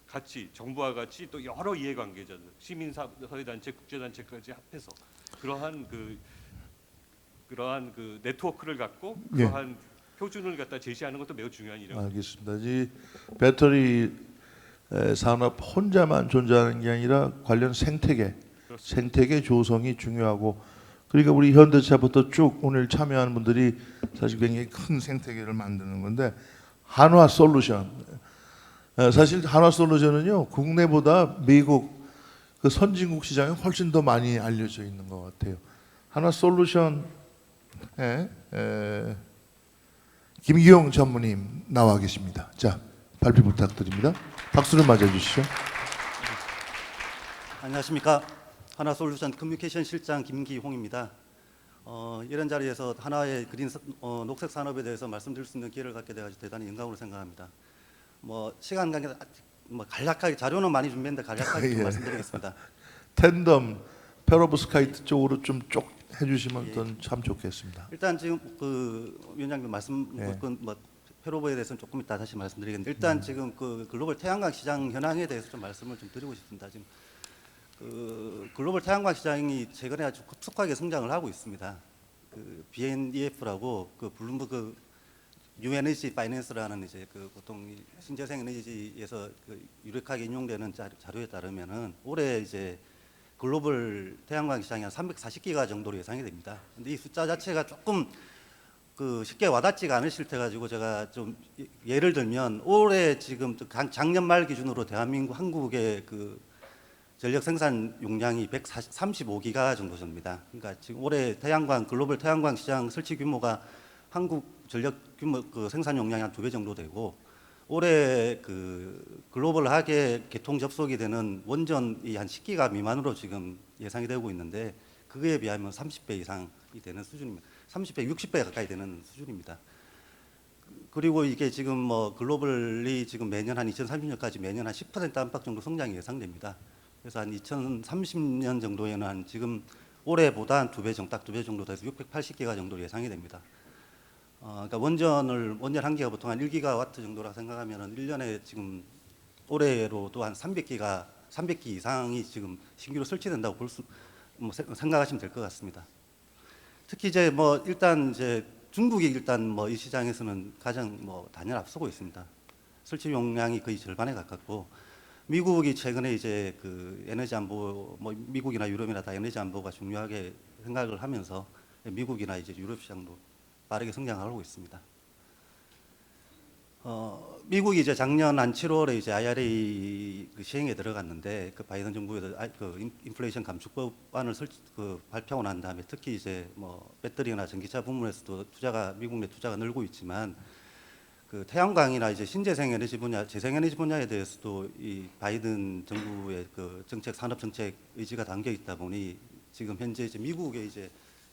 같이 정부와 같이 또 여러 이해관계자들, 시민사회단체, 국제단체까지 합해서 그러한 그 네트워크를 갖고 예. 그러한 표준을 갖다 제시하는 것도 매우 중요한 일입니다. 알겠습니다. 이 배터리 산업 혼자만 존재하는 게 아니라 관련 생태계, 그렇습니다. 생태계 조성이 중요하고 그러니까 우리 현대차부터 쭉 오늘 참여한 분들이 사실 굉장히 큰 생태계를 만드는 건데 한화 솔루션 사실 한화 솔루션은요 국내보다 미국 그 선진국 시장에 훨씬 더 많이 알려져 있는 것 같아요. 한화 솔루션에 김기용 전무님 나와 계십니다. 자 발표 부탁드립니다. 박수를 맞아주시죠. 안녕하십니까. 하나솔루션 커뮤니케이션 실장 김기홍입니다. 이런 자리에서 하나의 녹색 산업에 대해서 말씀드릴 수 있는 기회를 갖게 돼가지고 대단히 영광으로 생각합니다. 뭐 시간 관계상 뭐 간략하게 자료는 많이 준비했는데 간략하게 좀 예. 말씀드리겠습니다. 텐덤 페로브스카이트 쪽으로 좀 쪽 해주시면 예. 참 좋겠습니다. 일단 지금 그 위원장님 말씀 예. 뭐 페로버에 대해서는 조금 이따 다시 말씀드리겠는데 일단 지금 그 글로벌 태양광 시장 현황에 대해서 좀 말씀을 좀 드리고 싶습니다. 지금 그 글로벌 태양광 시장이 최근에 아주 급속하게 성장을 하고 있습니다. 그 BNEF라고 그 블룸버그 뉴 에너지 파이낸스라는 이제 그 보통 이 신재생 에너지에서 그 유력하게 인용되는 자료에 따르면은 올해 이제 글로벌 태양광 시장이 한 340기가 정도로 예상이 됩니다. 근데 이 숫자 자체가 조금 그 쉽게 와닿지가 않으실 테 가지고 제가 좀 예를 들면 올해 지금 작년 말 기준으로 대한민국 한국의 그 전력 생산 용량이 135기가 정도 됩니다. 그러니까 지금 올해 태양광 글로벌 태양광 시장 설치 규모가 한국 전력 규모 그 생산 용량이 한 2배 정도 되고 올해 그 글로벌하게 개통 접속이 되는 원전이 한 10기가 미만으로 지금 예상이 되고 있는데 그거에 비하면 30배 이상이 되는 수준입니다. 30배, 60배 가까이 되는 수준입니다. 그리고 이게 지금 뭐 글로벌이 지금 매년 한 2030년까지 매년 한 10% 안팎 정도 성장이 예상됩니다. 그래서 한 2030년 정도에는 한 지금 올해보다 한 2배 정도, 딱 2배 정도 돼서 680기가 정도 예상이 됩니다. 그러니까 원전 1기가 보통 한 1기가와트 정도라 생각하면은 1년에 지금 올해로 또 한 300기 이상이 지금 신규로 설치된다고 생각하시면 될 것 같습니다. 특히 이제 뭐 일단 이제 중국이 일단 뭐 이 시장에서는 가장 뭐 단연 앞서고 있습니다. 설치 용량이 거의 절반에 가깝고 미국이 최근에 이제 그 에너지 안보 뭐 미국이나 유럽이나 다 에너지 안보가 중요하게 생각을 하면서 미국이나 이제 유럽 시장도 빠르게 성장하고 있습니다. 미국이 이제 작년 한 7월에 이제 IRA 그 시행에 들어갔는데 그 바이든 정부에서 그 인플레이션 감축법안을 발표하고 난 다음에 특히 이제 뭐 배터리나 전기차 부문에서도 미국 내 투자가 늘고 있지만 그 태양광이나 이제 신재생 에너지 분야, 재생 에너지 분야에 대해서도 이 바이든 정부의 그 정책 산업 정책 의지가 담겨 있다 보니 지금 현재 이제 미국의 이제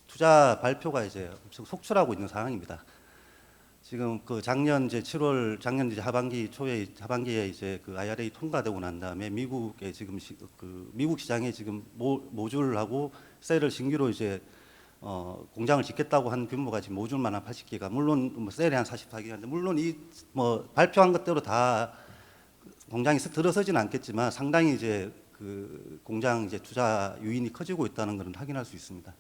투자 발표가 이제 엄청 속출하고 있는 상황입니다. 지금 그 작년 이제 하반기에 이제 그 IRA 통과되고 난 다음에 미국의 지금 미국 시장에 지금 모듈하고 셀을 신규로 이제 공장을 짓겠다고 한 규모가 지금 모듈만 한 80기가, 물론 뭐 셀이 한 44기가인데, 물론 이 뭐 발표한 것대로 다 공장이 들어서지는 않겠지만 상당히 이제 그 공장 이제 투자 유인이 커지고 있다는 것은 확인할 수 있습니다.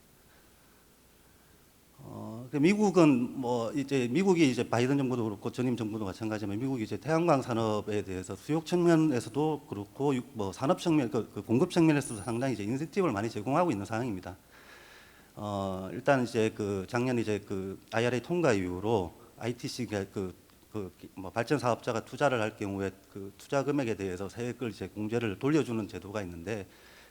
미국은 뭐 이제 미국이 이제 바이든 정부도 그렇고 전임 정부도 마찬가지지만 미국이 이제 태양광 산업에 대해서 수요 측면에서도 그렇고 뭐 산업 측면 그 공급 측면에서도 상당히 이제 인센티브를 많이 제공하고 있는 상황입니다. 일단 이제 그 작년 이제 그 IRA 통과 이후로 ITC가 뭐 발전 사업자가 투자를 할 경우에 그 투자 금액에 대해서 세액을 이제 공제를 돌려주는 제도가 있는데,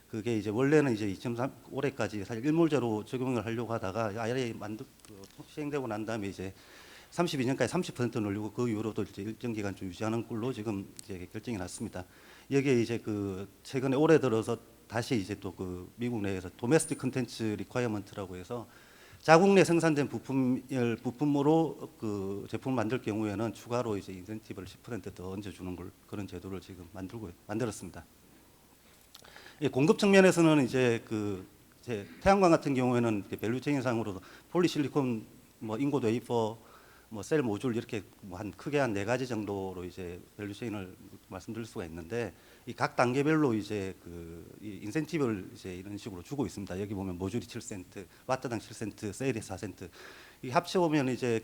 그게 이제 원래는 이제 2003 올해까지 사실 일몰제로 적용을 하려고 하다가 IRA 시행되고 난 다음에 이제 32년까지 30% 늘리고 그 이후로도 이제 일정 기간 좀 유지하는 걸로 지금 이제 결정이 났습니다. 여기에 이제 그 최근에 올해 들어서 다시 이제 또 그 미국 내에서 도메스틱 컨텐츠 리ኳ이어먼트라고 해서 자국 내 생산된 부품으로 그 제품을 만들 경우에는 추가로 이제 인센티브를 10%더 얹어주는 그런 제도를 지금 만들었습니다. 공급 측면에서는 이제 그 이제 태양광 같은 경우에는 밸류체인상으로 폴리실리콘, 뭐 인고드 웨이퍼, 뭐 셀 모듈 이렇게 뭐 한 크게 한 4가지 정도로 이제 밸류체인을 말씀드릴 수가 있는데, 이 각 단계별로 이제 이 인센티브를 이제 이런 식으로 주고 있습니다. 여기 보면 모듈이 7센트, 와트당 7센트, 셀이 4센트. 이 합쳐 보면 이제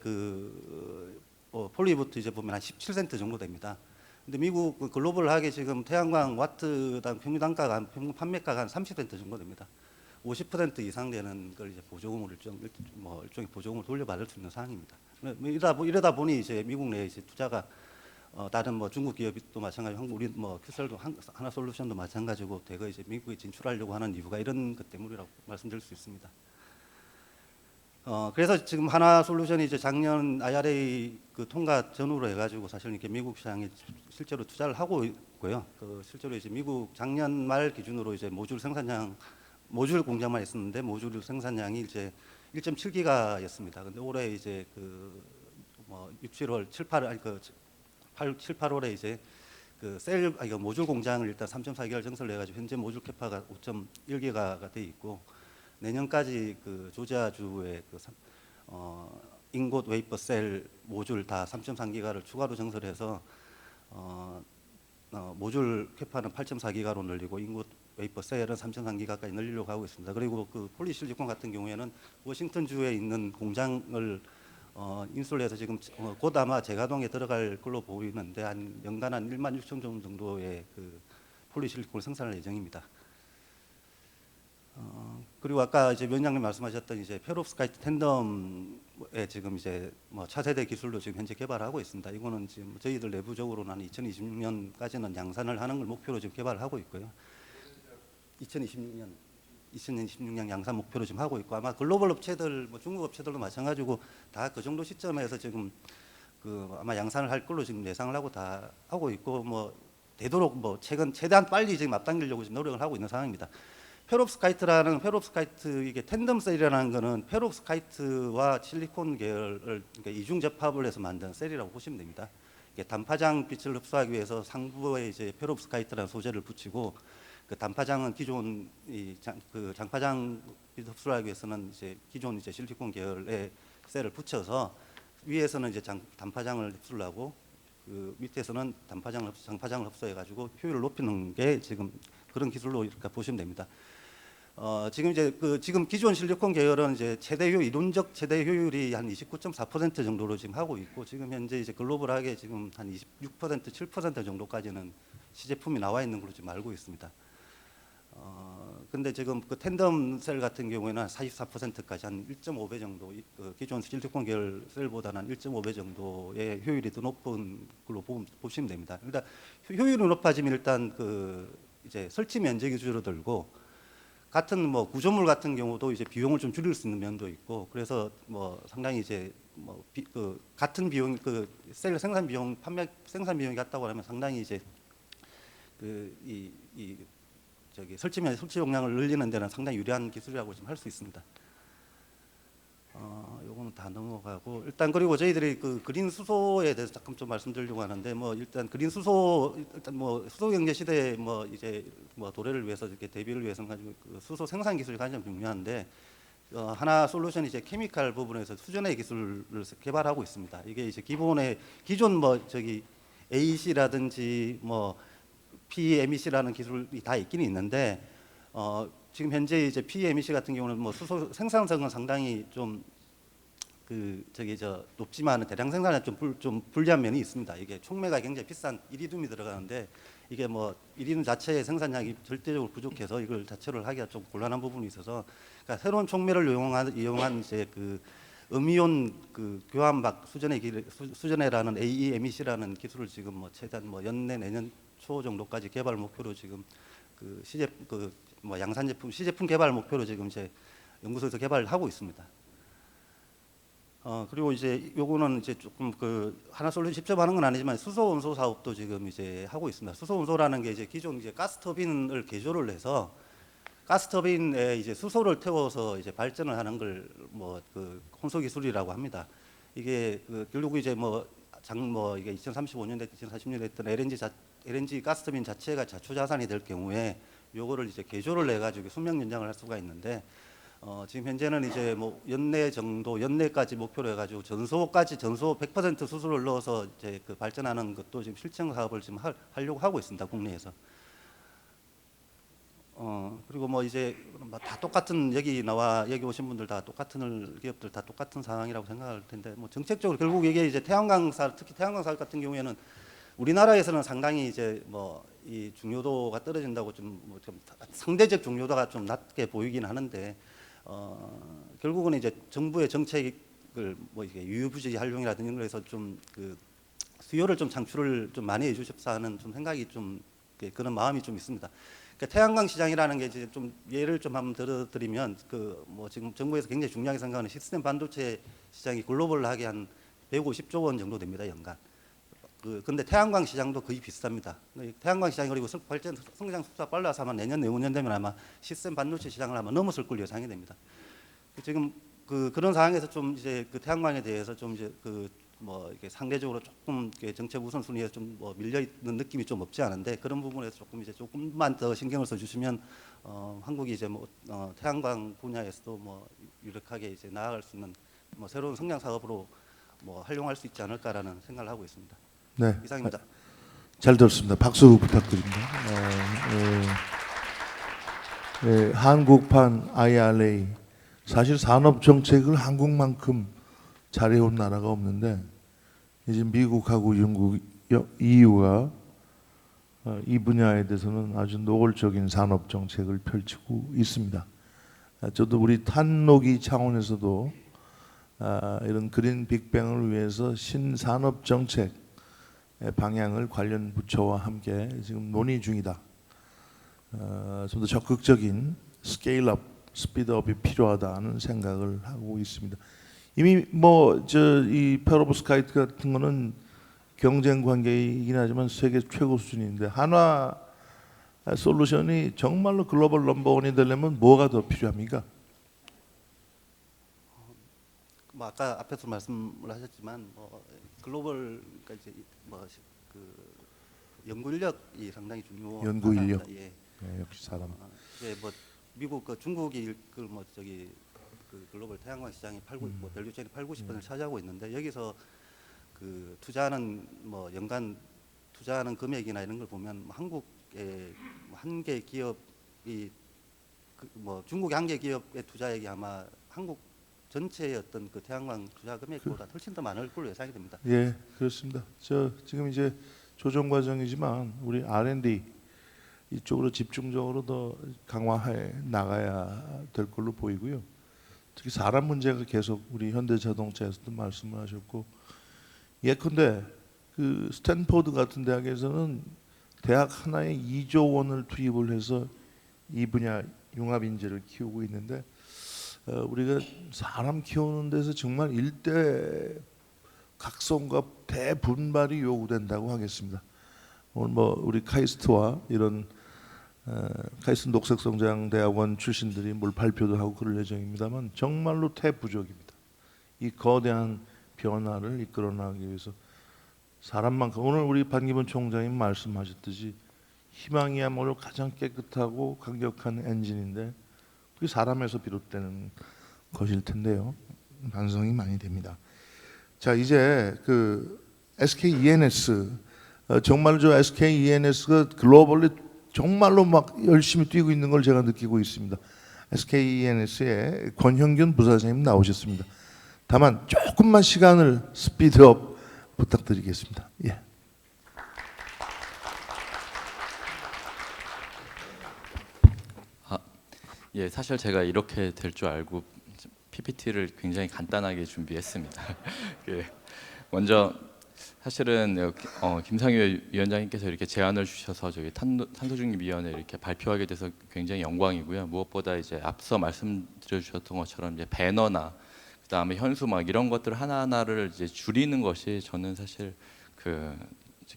폴리부터 이제 보면 한 17센트 정도 됩니다. 근데 미국 글로벌하게 지금 태양광 와트당 평균 단가가 평균 판매가가 한 30센트 정도 됩니다. 50% 이상 되는 걸 이제 보조금을 일종의 보조금을 돌려받을 수 있는 상황입니다. 이러다 보니 이제 미국 내에 이제 투자가 다른 뭐 중국 기업도 마찬가지고 우리 뭐 큐셀도 하나솔루션도 마찬가지고 대거 이제 미국에 진출하려고 하는 이유가 이런 것 때문이라고 말씀드릴 수 있습니다. 그래서 지금 하나솔루션이 이제 작년 IRA 그 통과 전후로 해가지고 사실 이렇게 미국 시장에 실제로 투자를 하고 있고요. 실제로 이제 미국 작년 말 기준으로 이제 모듈 공장만 있었는데 모듈 생산량이 이제 1.7기가였습니다. 근데 올해 이제 뭐 6, 7월, 7, 8월에 이제 모듈 공장을 일단 3.4기가를 증설을 해가지고 현재 모듈 캐파가 5.1기가가 돼 있고, 내년까지 그 조지아주의 인곳 웨이퍼 셀 모듈 다 3.3기가를 추가로 증설해서 모듈 캐파는 8.4기가로 늘리고 인곳 웨이퍼 셀은 3.3기가까지 늘리려고 하고 있습니다. 그리고 그 폴리실리콘 같은 경우에는 워싱턴주에 있는 공장을 인솔해서 지금 곧 아마 재가동에 들어갈 걸로 보이는데 한 연간 한 1만 6천 ton 정도의 그 폴리실리콘을 생산할 예정입니다. 그리고 아까 이제 위원장님 말씀하셨던 이제 페롭스카이트 텐덤에 지금 이제 뭐 차세대 기술로 지금 현재 개발하고 있습니다. 이거는 지금 저희들 내부적으로는 한 2026년까지는 양산을 하는 걸 목표로 지금 개발을 하고 있고요. 2026년 양산 목표로 지금 하고 있고, 아마 글로벌 업체들, 뭐 중국 업체들도 마찬가지고 다 그 정도 시점에서 지금 아마 양산을 할 걸로 지금 예상을 하고 다 하고 있고, 뭐 되도록 뭐 최대한 빨리 지금 앞당기려고 지금 노력을 하고 있는 상황입니다. 페롭스카이트 이게 텐덤 셀이라는 거는 페롭스카이트와 실리콘 계열을 그러니까 이중 접합을 해서 만든 셀이라고 보시면 됩니다. 이게 단파장 빛을 흡수하기 위해서 상부에 이제 페롭스카이트라는 소재를 붙이고, 그 단파장은 기존 장파장 빛 흡수를 하기 위해서는 이제 기존 이제 실리콘 계열의 셀을 붙여서 위에서는 이제 단파장을 흡수를 하고 그 밑에서는 장파장을 흡수해 가지고 효율을 높이는 게 지금 그런 기술로 이렇게 보시면 됩니다. 지금 이제 지금 기존 실리콘 계열은 이제 이론적 최대 효율이 한 29.4% 정도로 지금 하고 있고, 지금 현재 이제 글로벌하게 지금 한 26%, 7% 정도까지는 시제품이 나와 있는 걸로 지금 알고 있습니다. 근데 지금 그 텐덤 셀 같은 경우에는 44%까지 한 1.5배 정도, 기존 실리콘 계열 셀보다는 한 1.5배 정도의 효율이 더 높은 걸로 보시면 됩니다. 일단 효율이 높아지면 일단 이제 설치 면적이 줄어들고, 같은 뭐 구조물 같은 경우도 이제 비용을 좀 줄일 수 있는 면도 있고, 그래서 뭐 상당히 이제 같은 비용 셀 생산 생산 비용이 같다고 하면 상당히 이제 설치 용량을 늘리는 데는 상당히 유리한 기술이라고 지금 할 수 있습니다. 요거는 다 넘어가고, 일단 그리고 저희들이 그린 수소에 대해서 잠깐 좀 말씀드리려고 하는데, 뭐 일단 그린 수소, 일단 뭐 수소 경제 시대에 뭐 이제 뭐 도래를 위해서 이렇게 대비를 위해서는 가지고 수소 생산 기술이 가장 중요한데, 하나 솔루션이 이제 케미칼 부분에서 수전의 기술을 개발하고 있습니다. 이게 이제 기본의 기존 뭐 저기 AEC라든지 뭐 PEMEC라는 기술이 다 있기는 있는데 지금 현재 이제 PEMEC 같은 경우는 뭐 수소 생산성은 상당히 좀 그 저기 저 높지만 대량 생산에 좀 불리한 면이 있습니다. 이게 촉매가 굉장히 비싼 이리듐이 들어가는데 이게 뭐 이리듐 자체의 생산량이 절대적으로 부족해서 이걸 자체를 하기가 좀 곤란한 부분이 있어서 그러니까 새로운 촉매를 이용한 이제 그 음이온 그 교환막 수전해라는 AEMEC라는 기술을 지금 뭐 최대한 뭐 연내 내년 초 정도까지 개발 목표로 지금 그 뭐 양산 제품 시제품 개발 목표로 지금 이제 연구소에서 개발하고 있습니다. 그리고 이제 요거는 이제 조금 그 하나 솔루션 직접 하는 건 아니지만 수소 온소 사업도 지금 이제 하고 있습니다. 수소 온소라는 게 이제 기존 이제 가스터빈을 개조를 해서 가스터빈에 이제 수소를 태워서 이제 발전을 하는 걸 뭐 그 혼소 기술이라고 합니다. 이게 그 결국 이제 뭐 이게 2035년 됐든 2040년 됐든 LNG 가스터빈 자체가 자초자산이 될 경우에 요거를 이제 개조를 해 가지고 수명 연장을 할 수가 있는데 지금 현재는 이제 뭐 연내까지 목표로 해가지고 전소 100% 수소를 넣어서 이제 그 발전하는 것도 지금 실증 사업을 지금 하려고 하고 있습니다, 국내에서. 그리고 뭐 이제 다 똑같은 여기 오신 분들 다 똑같은 기업들 다 똑같은 상황이라고 생각할 텐데 뭐 정책적으로 결국 이게 이제 특히 태양광 사업 같은 경우에는 우리나라에서는 상당히 이제 뭐 이 중요도가 떨어진다고 좀 상대적 중요도가 좀 낮게 보이긴 하는데. 결국은 이제 정부의 정책을 뭐 이게 유유부지 활용이라든지 이런 거에서 좀 그 수요를 좀 창출을 좀 많이 해주십사 하는 좀 생각이 좀 그런 마음이 좀 있습니다. 그러니까 태양광 시장이라는 게 이제 좀 예를 좀 한번 들어드리면 그 뭐 지금 정부에서 굉장히 중요하게 생각하는 시스템 반도체 시장이 글로벌하게 한 150조 원 정도 됩니다, 연간. 근데 태양광 시장도 거의 비슷합니다. 태양광 시장이 그리고 성장 속도가 빨라서 아마 내년 내후년 되면 아마 시스템 반도체 시장을 아마 넘어설 걸로 예상이 됩니다. 지금 그런 상황에서 좀 이제 그 태양광에 대해서 좀 이제 그 뭐 이게 상대적으로 조금 정책 우선순위에서 좀 뭐 밀려 있는 느낌이 좀 없지 않은데 그런 부분에서 조금만 더 신경을 써주시면 한국이 이제 뭐 태양광 분야에서도 뭐 유력하게 이제 나아갈 수 있는 뭐 새로운 성장 사업으로 뭐 활용할 수 있지 않을까라는 생각을 하고 있습니다. 네, 이상입니다. 잘 들었습니다. 박수 부탁드립니다. 한국판 IRA 사실 산업 정책을 한국만큼 잘해온 나라가 없는데 이제 미국하고 영국, EU가 이 분야에 대해서는 아주 노골적인 산업 정책을 펼치고 있습니다. 저도 우리 탄노기 차원에서도 이런 그린 빅뱅을 위해서 신산업 정책 방향을 관련 부처와 함께 지금 논의 중이다. 좀 더 적극적인 스케일업, 스피드업이 필요하다는 생각을 하고 있습니다. 이미 뭐 이 페로브스카이트 같은 거는 경쟁 관계이긴 하지만 세계 최고 수준인데 한화 솔루션이 정말로 글로벌 넘버원이 되려면 뭐가 더 필요합니까? 뭐 아까 앞에서 말씀을 하셨지만 뭐 글로벌 그러니까 이제 뭐 그 연구 인력이 상당히 중요한 연구 인력. 예. 네, 역시 사람. 이제 뭐 미국 중국이 뭐 저기 그 글로벌 태양광 시장이 뭐 밸류체인이 80~90%를 차지하고 있는데 여기서 그 투자하는 뭐 연간 투자하는 금액이나 이런 걸 보면 한국의 한 개 기업이 뭐 중국의 한 개 기업의 투자액이 아마 한국 전체의 어떤 그 태양광 투자 금액보다 훨씬 더 많을 걸로 예상이 됩니다. 예, 그렇습니다. 지금 이제 조정 과정이지만 우리 R&D 이쪽으로 집중적으로 더 강화해 나가야 될 걸로 보이고요. 특히 사람 문제가 계속 우리 현대자동차에서도 말씀을 하셨고, 예컨대 그 스탠포드 같은 대학에서는 대학 하나에 2조 원을 투입을 해서 이 분야 융합 인재를 키우고 있는데 우리가 사람 키우는 데서 정말 일대 각성과 대분발이 요구된다고 하겠습니다. 오늘 뭐 우리 카이스트와 이런 카이스트 녹색성장대학원 출신들이 뭘 발표도 하고 그럴 예정입니다만 정말로 태부족입니다. 이 거대한 변화를 이끌어나가기 위해서 사람만큼 오늘 우리 반기문 총장님 말씀하셨듯이 희망이야말로 가장 깨끗하고 강력한 엔진인데 그게 사람에서 비롯되는 것일 텐데요. 반성이 많이 됩니다. 자, 이제 그 SK E&S 정말 저 SK E&S가 글로벌리 정말로 막 열심히 뛰고 있는 걸 제가 느끼고 있습니다. SK E&S의 권형균 부사장님 나오셨습니다. 다만 조금만 시간을 스피드업 부탁드리겠습니다. 예. 예, 사실 제가 이렇게 될 줄 알고 PPT를 굉장히 간단하게 준비했습니다. 예, 먼저 사실은 김상효 위원장님께서 이렇게 제안을 주셔서 저희 탄소중립위원회 이렇게 발표하게 돼서 굉장히 영광이고요. 무엇보다 이제 앞서 말씀드려 주셨던 것처럼 이제 배너나 그다음에 현수막 이런 것들 하나하나를 이제 줄이는 것이 저는 사실 그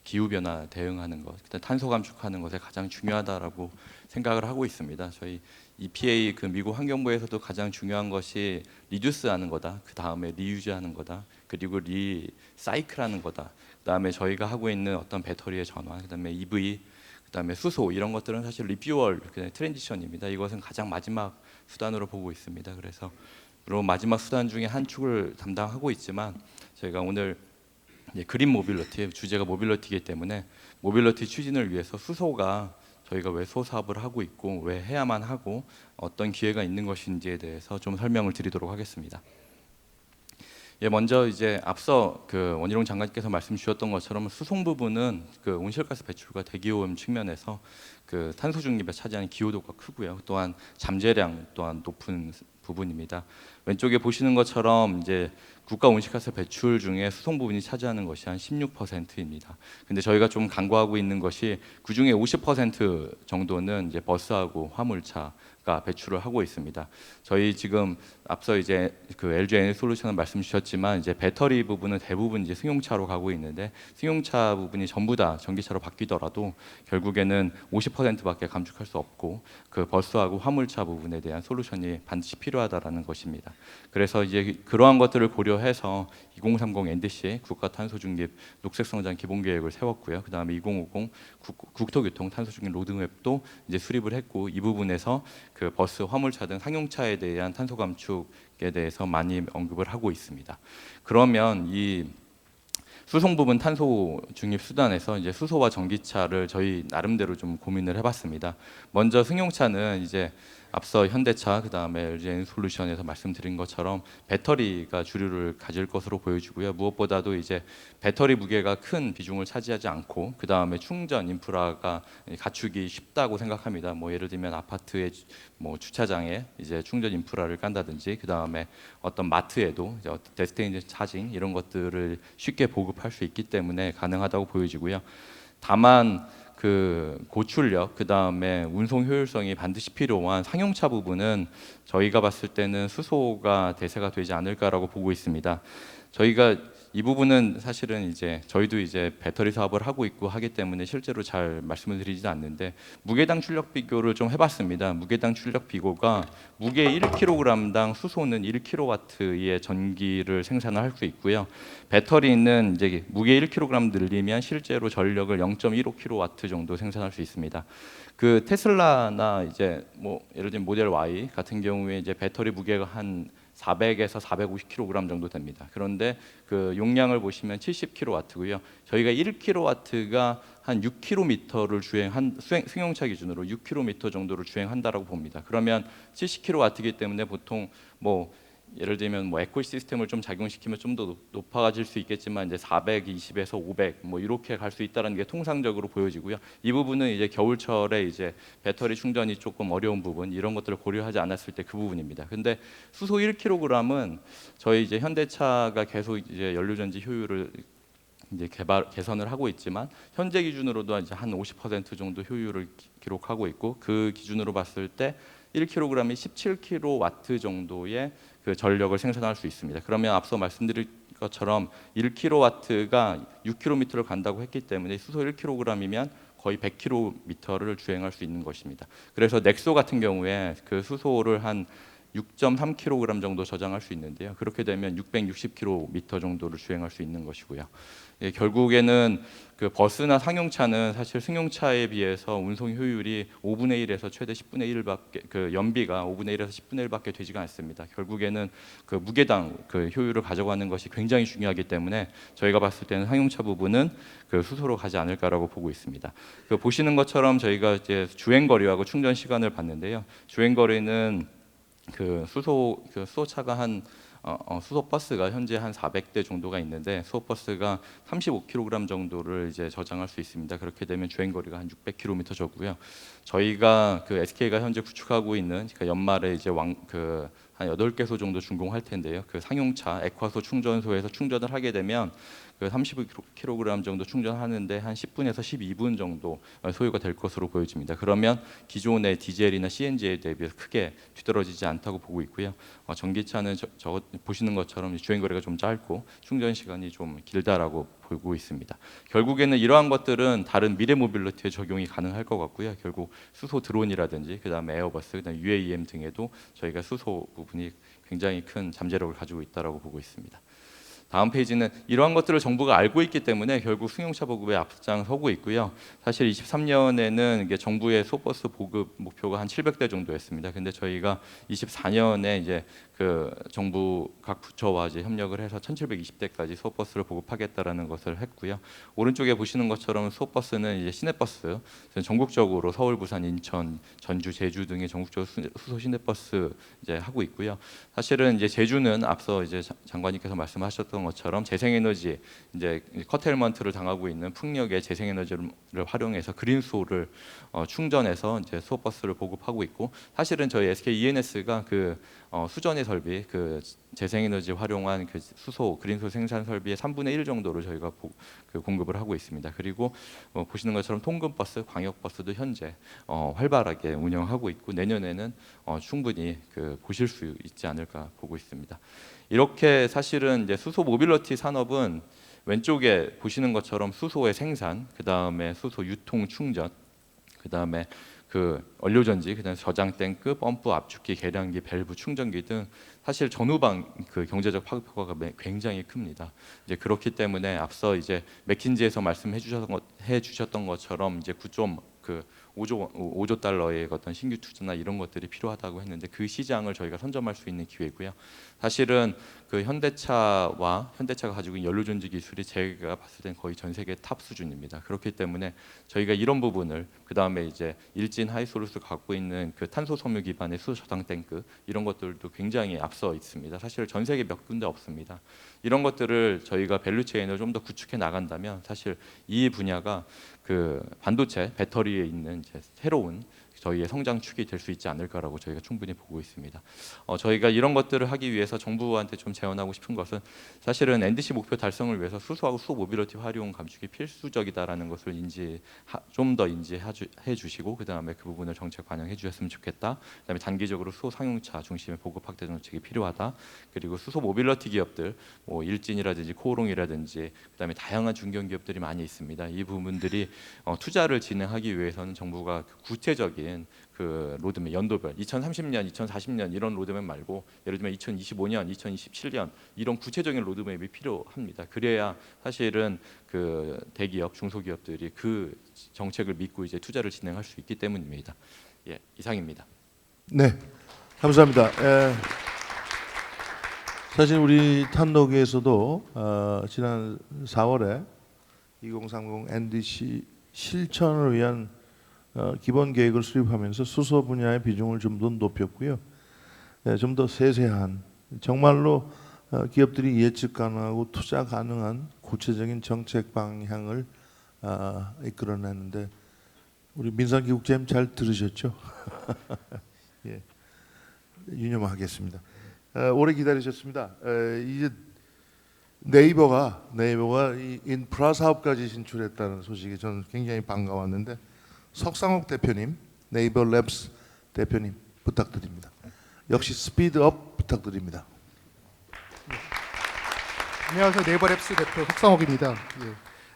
기후 변화 대응하는 것, 그다음 탄소 감축하는 것에 가장 중요하다라고 생각을 하고 있습니다. 저희 EPA 그 미국 환경부에서도 가장 중요한 것이 리듀스하는 거다. 그 다음에 리유즈하는 거다. 그리고 리사이클하는 거다. 그 다음에 저희가 하고 있는 어떤 배터리의 전환, 그 다음에 EV, 그 다음에 수소 이런 것들은 사실 리퓨얼 트랜지션입니다. 이것은 가장 마지막 수단으로 보고 있습니다. 그래서 물론 마지막 수단 중에 한 축을 담당하고 있지만 저희가 오늘 그린 모빌리티 주제가 모빌리티이기 때문에 모빌리티 추진을 위해서 수소가 저희가 왜 소사업을 하고 있고 왜 해야만 하고 어떤 기회가 있는 것인지에 대해서 좀 설명을 드리도록 하겠습니다. 예, 먼저 이제 앞서 그 원희룡 장관께서 말씀 주셨던 것처럼 수송 부분은 그 온실가스 배출과 대기오염 측면에서 그 탄소 중립에 차지하는 기여도가 크고요. 또한 잠재량 또한 높은 부분입니다. 왼쪽에 보시는 것처럼 이제 국가 온실가스 배출 중에 수송 부분이 차지하는 것이 한 16%입니다. 근데 저희가 좀 간과하고 있는 것이 그 중에 50% 정도는 이제 버스하고 화물차가 배출을 하고 있습니다. 저희 지금 앞서 이제 그 LG 에너솔루션을 말씀 주셨지만 이제 배터리 부분은 대부분 이제 승용차로 가고 있는데 승용차 부분이 전부 다 전기차로 바뀌더라도 결국에는 50%밖에 감축할 수 없고 그 버스하고 화물차 부분에 대한 솔루션이 반드시 필요하다라는 것입니다. 그래서 이제 그러한 것들을 고려해서 2030 NDC 국가탄소중립 녹색성장 기본계획을 세웠고요. 그 다음에 2050 국토교통 탄소중립 로드맵도 이제 수립을 했고 이 부분에서 그 버스, 화물차 등 상용차에 대한 탄소 감축에 대해서 많이 언급을 하고 있습니다. 그러면 이 수송 부분 탄소 중립 수단에서 이제 수소와 전기차를 저희 나름대로 좀 고민을 해봤습니다. 먼저 승용차는 이제 앞서 현대차 그다음에 LG 에너솔루션에서 말씀드린 것처럼 배터리가 주류를 가질 것으로 보여지고요. 무엇보다도 이제 배터리 무게가 큰 비중을 차지하지 않고 그다음에 충전 인프라가 갖추기 쉽다고 생각합니다. 뭐 예를 들면 아파트의 뭐 주차장에 이제 충전 인프라를 깐다든지 그다음에 어떤 마트에도 이제 데스티네이션 차징 이런 것들을 쉽게 보급할 수 있기 때문에 가능하다고 보여지고요. 다만 그 고출력 그다음에 운송 효율성이 반드시 필요한 상용차 부분은 저희가 봤을 때는 수소가 대세가 되지 않을까라고 보고 있습니다. 저희가 이 부분은 사실은 이제 저희도 이제 배터리 사업을 하고 있고 하기 때문에 실제로 잘 말씀을 드리지 않는데 무게당 출력 비교를 좀 해봤습니다. 무게당 출력 비교가 무게 1kg당 수소는 1kW의 전기를 생산할 수 있고요. 배터리는 이제 무게 1kg 늘리면 실제로 전력을 0.15kW 정도 생산할 수 있습니다. 그 테슬라나 이제 뭐 예를 들면 모델 Y 같은 경우에 이제 배터리 무게가 한 400에서 450kg 정도 됩니다. 그런데 그 용량을 보시면 70kW고요. 저희가 1kW가 한 6km를 주행한 승용차 기준으로 6km 정도를 주행한다라고 봅니다. 그러면 70kW이기 때문에 보통 뭐 예를 들면 뭐 에코 시스템을 좀 작용시키면 좀 더 높아질 수 있겠지만 이제 420에서 500 뭐 이렇게 갈 수 있다는 게 통상적으로 보여지고요. 이 부분은 이제 겨울철에 이제 배터리 충전이 조금 어려운 부분 이런 것들을 고려하지 않았을 때 그 부분입니다. 근데 수소 1kg은 저희 이제 현대차가 계속 이제 연료전지 효율을 이제 개선을 하고 있지만 현재 기준으로도 이제 한 50% 정도 효율을 기록하고 있고 그 기준으로 봤을 때 1kg이 17kW 정도의 그 전력을 생산할 수 있습니다. 그러면 앞서 말씀드린 것처럼 1kW가 6km를 간다고 했기 때문에 수소 1kg이면 거의 100km를 주행할 수 있는 것입니다. 그래서 넥소 같은 경우에 그 수소를 한 6.3kg 정도 저장할 수 있는데요. 그렇게 되면 660km 정도를 주행할 수 있는 것이고요. 예, 결국에는 그 버스나 상용차는 사실 승용차에 비해서 운송 효율이 5분의 1에서 최대 10분의 1밖에 그 연비가 5분의 1에서 10분의 1밖에 되지가 않습니다. 결국에는 그 무게당 그 효율을 가져가는 것이 굉장히 중요하기 때문에 저희가 봤을 때는 상용차 부분은 그 수소로 가지 않을까라고 보고 있습니다. 그 보시는 것처럼 저희가 이제 주행 거리하고 충전 시간을 봤는데요. 주행 거리는 그 수소차가 한 수소 버스가 현재 한 400대 정도가 있는데 수소 버스가 35kg 정도를 이제 저장할 수 있습니다. 그렇게 되면 주행 거리가 한 600km 정도고요. 저희가 그 SK가 현재 구축하고 있는 그 연말에 이제 한 8개소 정도 준공할 텐데요. 그 상용차 액화소 충전소에서 충전을 하게 되면 그 35kg 정도 충전하는데 한 10분에서 12분 정도 소요가 될 것으로 보여집니다. 그러면 기존의 디젤이나 CNG에 대비해서 크게 뒤떨어지지 않다고 보고 있고요. 전기차는 저 보시는 것처럼 주행 거리가 좀 짧고 충전 시간이 좀 길다라고 보고 있습니다. 결국에는 이러한 것들은 다른 미래 모빌리티에 적용이 가능할 것 같고요. 결국 수소 드론이라든지 그다음에 에어버스, 그다음에 UAM 등에도 저희가 수소 부분이 굉장히 큰 잠재력을 가지고 있다라고 보고 있습니다. 다음 페이지는 이러한 것들을 정부가 알고 있기 때문에 결국 승용차 보급에 앞장서고 있고요. 사실 23년에는 이게 정부의 소버스 보급 목표가 한 700대 정도였습니다. 근데 저희가 24년에 이제 그 정부 각 부처와 이제 협력을 해서 1,720대까지 소버스를 보급하겠다라는 것을 했고요. 오른쪽에 보시는 것처럼 소버스는 이제 시내버스 전국적으로 서울, 부산, 인천, 전주, 제주 등의 전국적으로 수소 시내버스 이제 하고 있고요. 사실은 이제 제주는 앞서 이제 장관님께서 말씀하셨던 것처럼 재생에너지 이제 커텔먼트를 당하고 있는 풍력의 재생에너지를 활용해서 그린수소를 충전해서 이제 수소버스를 보급하고 있고 사실은 저희 SK ENS가 그 수전의 설비, 그 재생에너지 활용한 그 수소 그린수소 생산 설비의 3분의 1 정도를 저희가 공급을 하고 있습니다. 그리고 보시는 것처럼 통근버스, 광역버스도 현재 활발하게 운영하고 있고 내년에는 충분히 그 보실 수 있지 않을까 보고 있습니다. 이렇게 사실은 이제 수소 모빌리티 산업은 왼쪽에 보시는 것처럼 수소의 생산, 그 다음에 수소 유통 충전, 그 다음에 그 연료전지, 그다음에 저장 탱크, 펌프, 압축기, 계량기, 밸브, 충전기 등 사실 전후방 그 경제적 파급효과가 굉장히 큽니다. 이제 그렇기 때문에 앞서 이제 맥킨지에서 말씀해 주셨던 것처럼 이제 5조 달러의 어떤 신규 투자나 이런 것들이 필요하다고 했는데 그 시장을 저희가 선점할 수 있는 기회고요. 사실은 그 현대차가 가지고 있는 연료전지 기술이 제가 봤을 땐 거의 전 세계 탑 수준입니다. 그렇기 때문에 저희가 이런 부분을 그 다음에 이제 일진 하이솔루스 갖고 있는 그 탄소 섬유 기반의 수소 저장 탱크 이런 것들도 굉장히 앞서 있습니다. 사실 전 세계 몇 군데 없습니다. 이런 것들을 저희가 밸류체인을 좀 더 구축해 나간다면 사실 이 분야가 그 반도체 배터리에 있는 이제 새로운 저희의 성장축이 될 수 있지 않을까라고 저희가 충분히 보고 있습니다. 저희가 이런 것들을 하기 위해서 정부한테 좀 제언하고 싶은 것은 사실은 NDC 목표 달성을 위해서 수소하고 수소 모빌리티 활용 감축이 필수적이다라는 것을 좀 더 인지해 주시고 그 다음에 그 부분을 정책 반영해 주셨으면 좋겠다. 그다음에 단기적으로 수소 상용차 중심의 보급 확대 정책이 필요하다. 그리고 수소 모빌리티 기업들, 뭐 일진이라든지 코오롱이라든지 그다음에 다양한 중견 기업들이 많이 있습니다. 이 부분들이 투자를 진행하기 위해서는 정부가 구체적인 그 로드맵 연도별 2030년, 2040년 이런 로드맵 말고 예를 들면 2025년, 2027년 이런 구체적인 로드맵이 필요합니다. 그래야 사실은 그 대기업, 중소기업들이 그 정책을 믿고 이제 투자를 진행할 수 있기 때문입니다. 예, 이상입니다. 네, 감사합니다. 사실 우리 탄노계에서도 지난 4월에 2030 NDC 실천을 위한 기본 계획을 수립하면서 수소 분야의 비중을 좀 더 높였고요. 좀 더 세세한 정말로 기업들이 예측 가능하고 투자 가능한 구체적인 정책 방향을 이끌어내는데 우리 민상기국장님 잘 들으셨죠? 예, 유념하겠습니다. 오래 기다리셨습니다. 이제 네이버가 인프라 사업까지 진출했다는 소식에 저는 굉장히 반가웠는데 석상욱 대표님, 네이버 랩스 대표님 부탁드립니다. 역시 스피드업 부탁드립니다. 안녕하세요. 네이버 랩스 대표 석상욱입니다.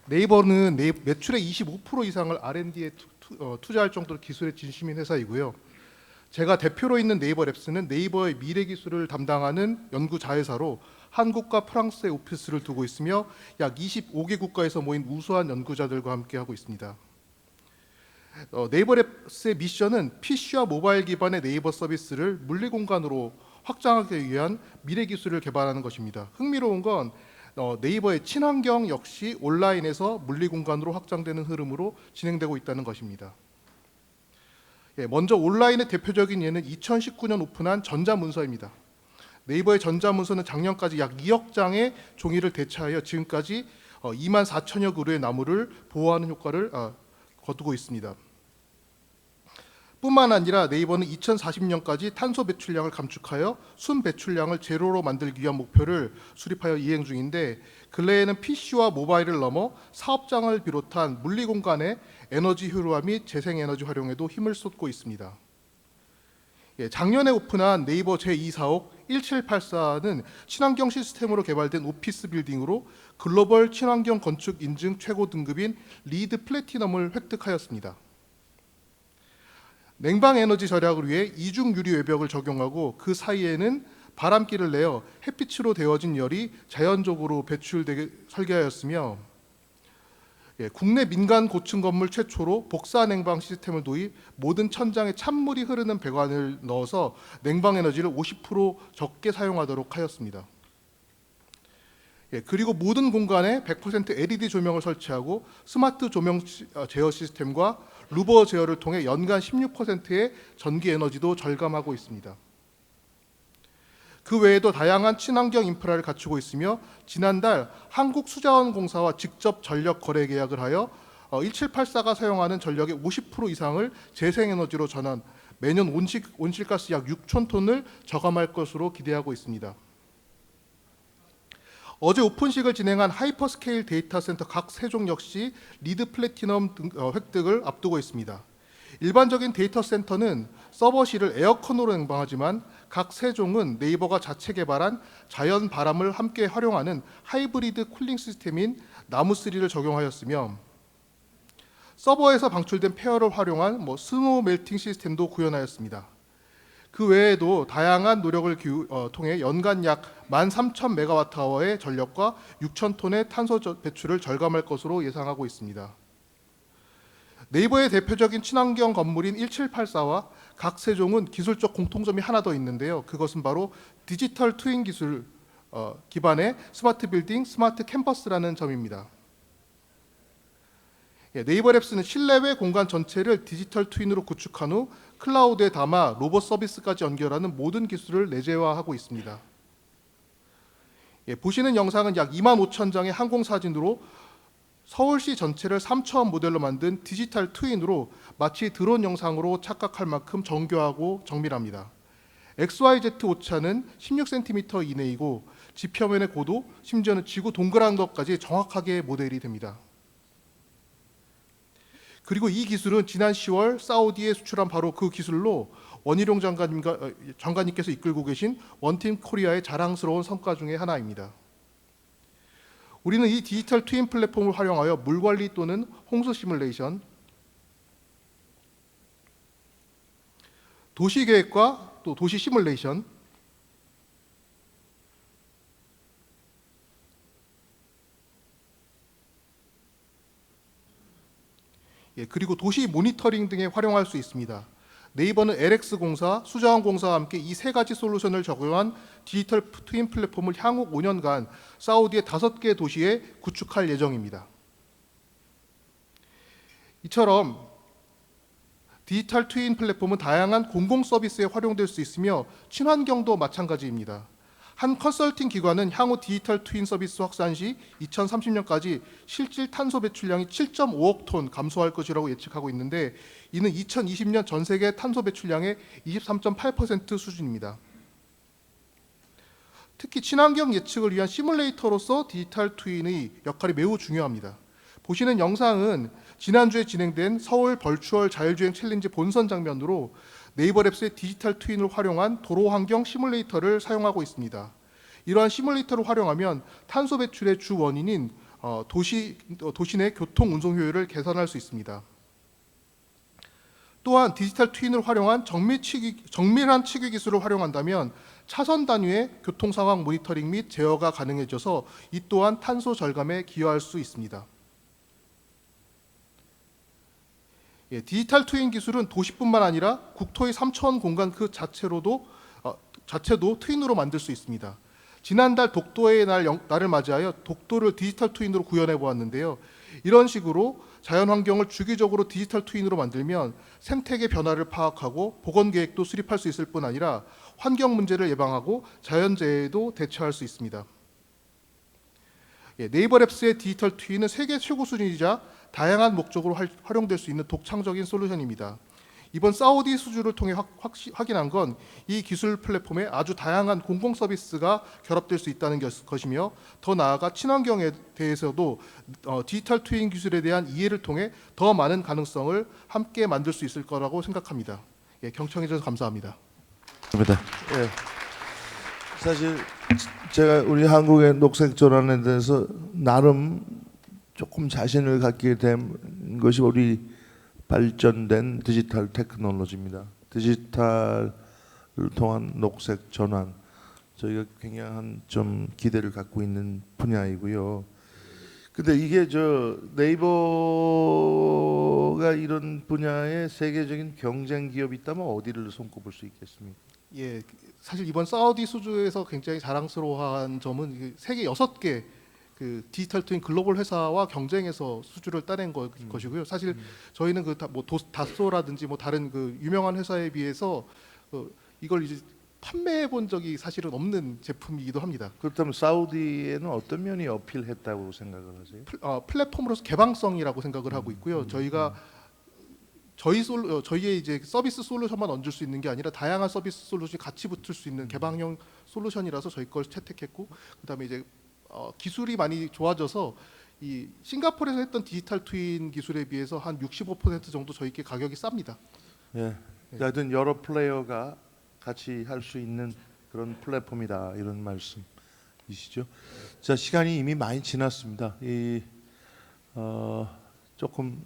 네이버는 매출의 25% 이상을 R&D에 투자할 정도로 기술에 진심인 회사이고요. 제가 대표로 있는 네이버 랩스는 네이버의 미래 기술을 담당하는 연구 자회사로 한국과 프랑스의 오피스를 두고 있으며 약 25개 국가에서 모인 우수한 연구자들과 함께 하고 있습니다. 네이버 랩스의 미션은 PC와 모바일 기반의 네이버 서비스를 물리 공간으로 확장하기 위한 미래 기술을 개발하는 것입니다. 흥미로운 건 네이버의 친환경 역시 온라인에서 물리 공간으로 확장되는 흐름으로 진행되고 있다는 것입니다. 먼저 온라인의 대표적인 예는 2019년 오픈한 전자문서입니다. 네이버의 전자문서는 작년까지 약 2억 장의 종이를 대체하여 지금까지 2만 4천여 그루의 나무를 보호하는 효과를 거두고 있습니다. 뿐만 아니라 네이버는 2040년까지 탄소 배출량을 감축하여 순 배출량을 제로로 만들기 위한 목표를 수립하여 이행 중인데, 근래에는 PC와 모바일을 넘어 사업장을 비롯한 물리 공간의 에너지 효율화 및 재생에너지 활용에도 힘을 쏟고 있습니다. 작년에 오픈한 네이버 제2사옥 1784는 친환경 시스템으로 개발된 오피스 빌딩으로 글로벌 친환경 건축 인증 최고 등급인 리드 플래티넘을 획득하였습니다. 냉방 에너지 절약을 위해 이중 유리 외벽을 적용하고 그 사이에는 바람기를 내어 햇빛으로 데워진 열이 자연적으로 배출되게 설계하였으며, 국내 민간 고층 건물 최초로 복사 냉방 시스템을 도입, 모든 천장에 찬물이 흐르는 배관을 넣어서 냉방 에너지를 50% 적게 사용하도록 하였습니다. 그리고 모든 공간에 100% LED 조명을 설치하고 스마트 조명 제어 시스템과 루버 제어를 통해 연간 16%의 전기 에너지도 절감하고 있습니다. 그 외에도 다양한 친환경 인프라를 갖추고 있으며, 지난달 한국수자원공사와 직접 전력 거래 계약을 하여 1784가 사용하는 전력의 50% 이상을 재생에너지로 전환, 매년 온실가스 약 6천 톤을 저감할 것으로 기대하고 있습니다. 어제 오픈식을 진행한 하이퍼스케일 데이터 센터 각 세종 역시 리드 플래티넘 획득을 앞두고 있습니다. 일반적인 데이터 센터는 서버실을 에어컨으로 냉방하지만 각 세종은 네이버가 자체 개발한 자연 바람을 함께 활용하는 하이브리드 쿨링 시스템인 나무3를 적용하였으며, 서버에서 방출된 폐열을 활용한 스노우 멜팅 시스템도 구현하였습니다. 그 외에도 다양한 노력을 통해 연간 약 13,000메가와트아워의 전력과 6,000톤의 탄소 배출을 절감할 것으로 예상하고 있습니다. 네이버의 대표적인 친환경 건물인 1784와 각 세종은 기술적 공통점이 하나 더 있는데요. 그것은 바로 디지털 트윈 기술 기반의 스마트 빌딩, 스마트 캠퍼스라는 점입니다. 네이버 랩스는 실내외 공간 전체를 디지털 트윈으로 구축한 후 클라우드에 담아 로봇 서비스까지 연결하는 모든 기술을 내재화하고 있습니다. 보시는 영상은 약 25,000장의 항공사진으로 서울시 전체를 3차원 모델로 만든 디지털 트윈으로 마치 드론 영상으로 착각할 만큼 정교하고 정밀합니다. XYZ 오차는 16cm 이내이고 지표면의 고도, 심지어는 지구 동그란 것까지 정확하게 모델이 됩니다. 그리고 이 기술은 지난 10월 사우디에 수출한 바로 그 기술로 원희룡 장관님께서 이끌고 계신 원팀 코리아의 자랑스러운 성과 중에 하나입니다. 우리는 이 디지털 트윈 플랫폼을 활용하여 물관리 또는 홍수 시뮬레이션, 도시계획과 또 도시 시뮬레이션, 그리고 도시 모니터링 등에 활용할 수 있습니다. 네이버는 LX공사, 수자원공사와 함께 이 세 가지 솔루션을 적용한 디지털 트윈 플랫폼을 향후 5년간 사우디의 5개 도시에 구축할 예정입니다. 이처럼 디지털 트윈 플랫폼은 다양한 공공 서비스에 활용될 수 있으며 친환경도 마찬가지입니다. 한 컨설팅 기관은 향후 디지털 트윈 서비스 확산 시 2030년까지 실질 탄소 배출량이 7.5억 톤 감소할 것이라고 예측하고 있는데, 이는 2020년 전 세계 탄소 배출량의 23.8% 수준입니다. 특히 친환경 예측을 위한 시뮬레이터로서 디지털 트윈의 역할이 매우 중요합니다. 보시는 영상은 지난주에 진행된 서울 벌추얼 자율주행 챌린지 본선 장면으로 네이버 랩스의 디지털 트윈을 활용한 도로 환경 시뮬레이터를 사용하고 있습니다. 이러한 시뮬레이터를 활용하면 탄소 배출의 주 원인인 도시 내 교통 운송 효율을 개선할 수 있습니다. 또한 디지털 트윈을 활용한 정밀한 치기 기술을 활용한다면 차선 단위의 교통 상황 모니터링 및 제어가 가능해져서 이 또한 탄소 절감에 기여할 수 있습니다. 디지털 트윈 기술은 도시뿐만 아니라 국토의 3차원 공간 그 자체도 트윈으로 만들 수 있습니다. 지난달 독도의 날을 맞이하여 독도를 디지털 트윈으로 구현해 보았는데요. 이런 식으로 자연 환경을 주기적으로 디지털 트윈으로 만들면 생태계 변화를 파악하고 복원 계획도 수립할 수 있을 뿐 아니라 환경 문제를 예방하고 자연재해에도 대처할 수 있습니다. 네이버랩스의 디지털 트윈은 세계 최고 수준이자 다양한 목적으로 활용될 수 있는 독창적인 솔루션입니다. 이번 사우디 수주를 통해 확인한 건 이 기술 플랫폼에 아주 다양한 공공 서비스가 결합될 수 있다는 것이며, 더 나아가 친환경에 대해서도 디지털 트윈 기술에 대한 이해를 통해 더 많은 가능성을 함께 만들 수 있을 거라고 생각합니다. 경청해 주셔서 감사합니다. 예. 사실 제가 우리 한국의 녹색 전환에 대해서 나름 조금 자신을 갖게 된 것이 우리 발전된 디지털 테크놀로지입니다. 디지털을 통한 녹색 전환, 저희가 굉장한 좀 기대를 갖고 있는 분야이고요. 근데 이게 저 네이버가 이런 분야의 세계적인 경쟁 기업이 있다면 어디를 손꼽을 수 있겠습니까? 예, 사실 이번 사우디 수주에서 굉장히 자랑스러워한 점은 세계 6개 그 디지털 트윈 글로벌 회사와 경쟁해서 수주를 따낸 것이고요. 사실 저희는 그 뭐 다소라든지 뭐 다른 그 유명한 회사에 비해서 이걸 이제 판매해 본 적이 사실은 없는 제품이기도 합니다. 그렇다면 사우디에는 어떤 면이 어필했다고 생각을 하세요? 플랫폼으로서 개방성이라고 생각을 하고 있고요. 저희가 저희의 이제 서비스 솔루션만 얹을 수 있는 게 아니라 다양한 서비스 솔루션이 같이 붙을 수 있는 개방형 솔루션이라서 저희 걸 채택했고, 그다음에 이제 기술이 많이 좋아져서 이 싱가포르에서 했던 디지털 트윈 기술에 비해서 한 65% 정도 저희께 가격이 쌉니다. 예. 하여튼 여러 플레이어가 같이 할 수 있는 그런 플랫폼이다, 이런 말씀이시죠. 자, 시간이 이미 많이 지났습니다. 조금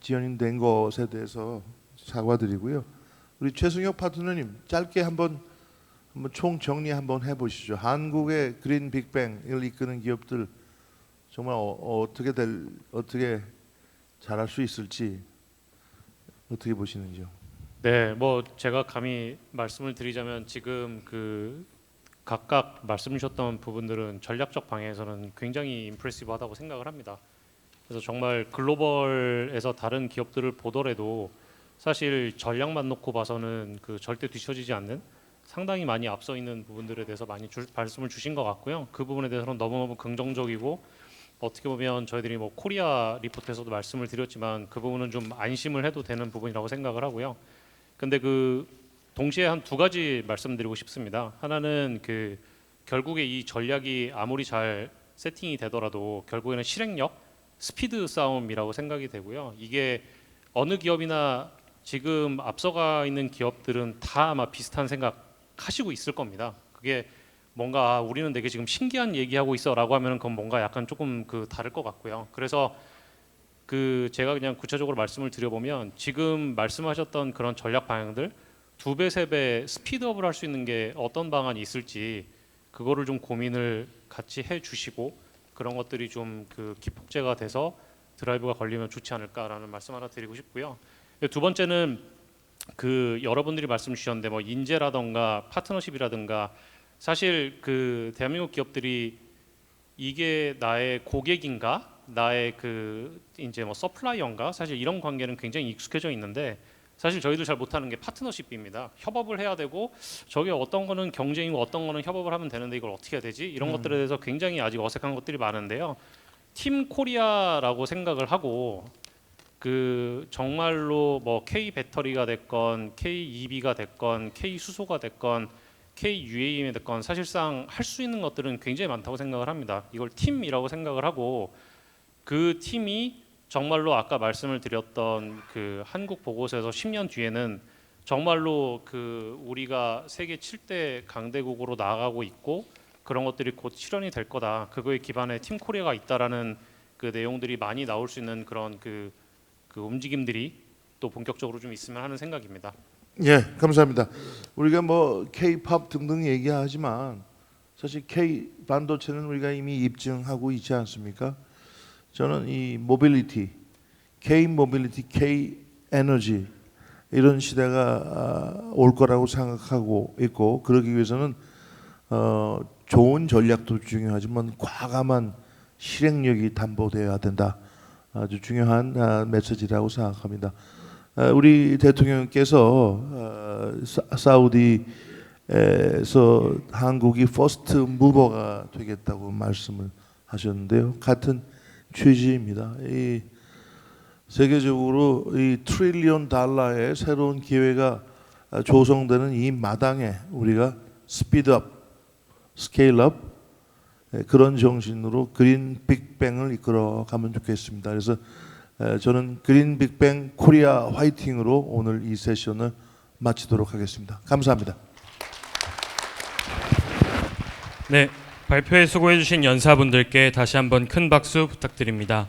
지연이 된 것에 대해서 사과드리고요. 우리 최승혁 파트너님 짧게 한번 총 정리 한번 해보시죠. 한국의 그린 빅뱅을 이끄는 기업들 정말 어떻게 잘할 수 있을지 어떻게 보시는지요? 네, 뭐 제가 감히 말씀을 드리자면 지금 그 각각 말씀 주셨던 부분들은 전략적 방향에서는 굉장히 임프레시브하다고 생각을 합니다. 그래서 정말 글로벌에서 다른 기업들을 보더라도 사실 전략만 놓고 봐서는 그 절대 뒤처지지 않는 상당히 많이 앞서 있는 부분들에 대해서 많이 말씀을 주신 것 같고요. 그 부분에 대해서는 너무너무 긍정적이고, 어떻게 보면 저희들이 뭐 코리아 리포트에서도 말씀을 드렸지만 그 부분은 좀 안심을 해도 되는 부분이라고 생각을 하고요. 근데 그 동시에 한 두 가지 말씀드리고 싶습니다. 하나는 그 결국에 이 전략이 아무리 잘 세팅이 되더라도 결국에는 실행력, 스피드 싸움이라고 생각이 되고요. 이게 어느 기업이나 지금 앞서가 있는 기업들은 다 아마 비슷한 생각 하시고 있을 겁니다. 그게 뭔가 우리는 되게 지금 신기한 얘기하고 있어라고 하면은 그건 뭔가 약간 조금 그 다를 것 같고요. 그래서 그 제가 그냥 구체적으로 말씀을 드려보면 지금 말씀하셨던 그런 전략 방향들 2배, 3배 스피드업을 할 수 있는 게 어떤 방안이 있을지 그거를 좀 고민을 같이 해주시고, 그런 것들이 좀 그 기폭제가 돼서 드라이브가 걸리면 좋지 않을까라는 말씀 하나 드리고 싶고요. 두 번째는 그 여러분들이 말씀 주셨는데 뭐 인재라던가 파트너십이라든가, 사실 그 대한민국 기업들이 이게 나의 고객인가, 나의 그 이제 뭐 서플라이어인가, 사실 이런 관계는 굉장히 익숙해져 있는데 사실 저희도 잘 못하는 게 파트너십입니다. 협업을 해야 되고, 저게 어떤 거는 경쟁이고 어떤 거는 협업을 하면 되는데 이걸 어떻게 해야 되지? 이런 것들에 대해서 굉장히 아직 어색한 것들이 많은데요. 팀 코리아라고 생각을 하고, 그 정말로 뭐 K 배터리가 됐건 K EV가 됐건 K 수소가 됐건 K UAM이 됐건 사실상 할 수 있는 것들은 굉장히 많다고 생각을 합니다. 이걸 팀이라고 생각을 하고, 그 팀이 정말로 아까 말씀을 드렸던 그 한국 보고서에서 10년 뒤에는 정말로 그 우리가 세계 7대 강대국으로 나아가고 있고 그런 것들이 곧 실현이 될 거다. 그거에 기반에 팀 코리아가 있다라는 그 내용들이 많이 나올 수 있는 그런 그 움직임들이 모습도 본격적으로 좀 있으면 하는 생각입니다. 예, 감사합니다. 우리가 뭐 K-팝 등등 얘기하지만 사실 K 반도체는 우리가 이미 입증하고 있지 않습니까? 저는 이 모빌리티, K 모빌리티, K 에너지 이런 시대가 올 거라고 생각하고 있고, 그러기 위해서는 좋은 전략도 중요하지만 과감한 실행력이 담보되어야 된다. 아주 중요한 메시지라고 생각합니다. 우리 대통령께서 사우디에서 한국이 퍼스트 무버가 되겠다고 말씀을 하셨는데요. 같은 취지입니다. 이 세계적으로 이 트릴리언 달러의 새로운 기회가 조성되는 이 마당에 우리가 스피드업, 스케일업 그런 정신으로 그린 빅뱅을 이끌어가면 좋겠습니다. 그래서 저는 그린 빅뱅 코리아 화이팅으로 오늘 이 세션을 마치도록 하겠습니다. 감사합니다. 네, 발표에 수고해 주신 연사분들께 다시 한번 큰 박수 부탁드립니다.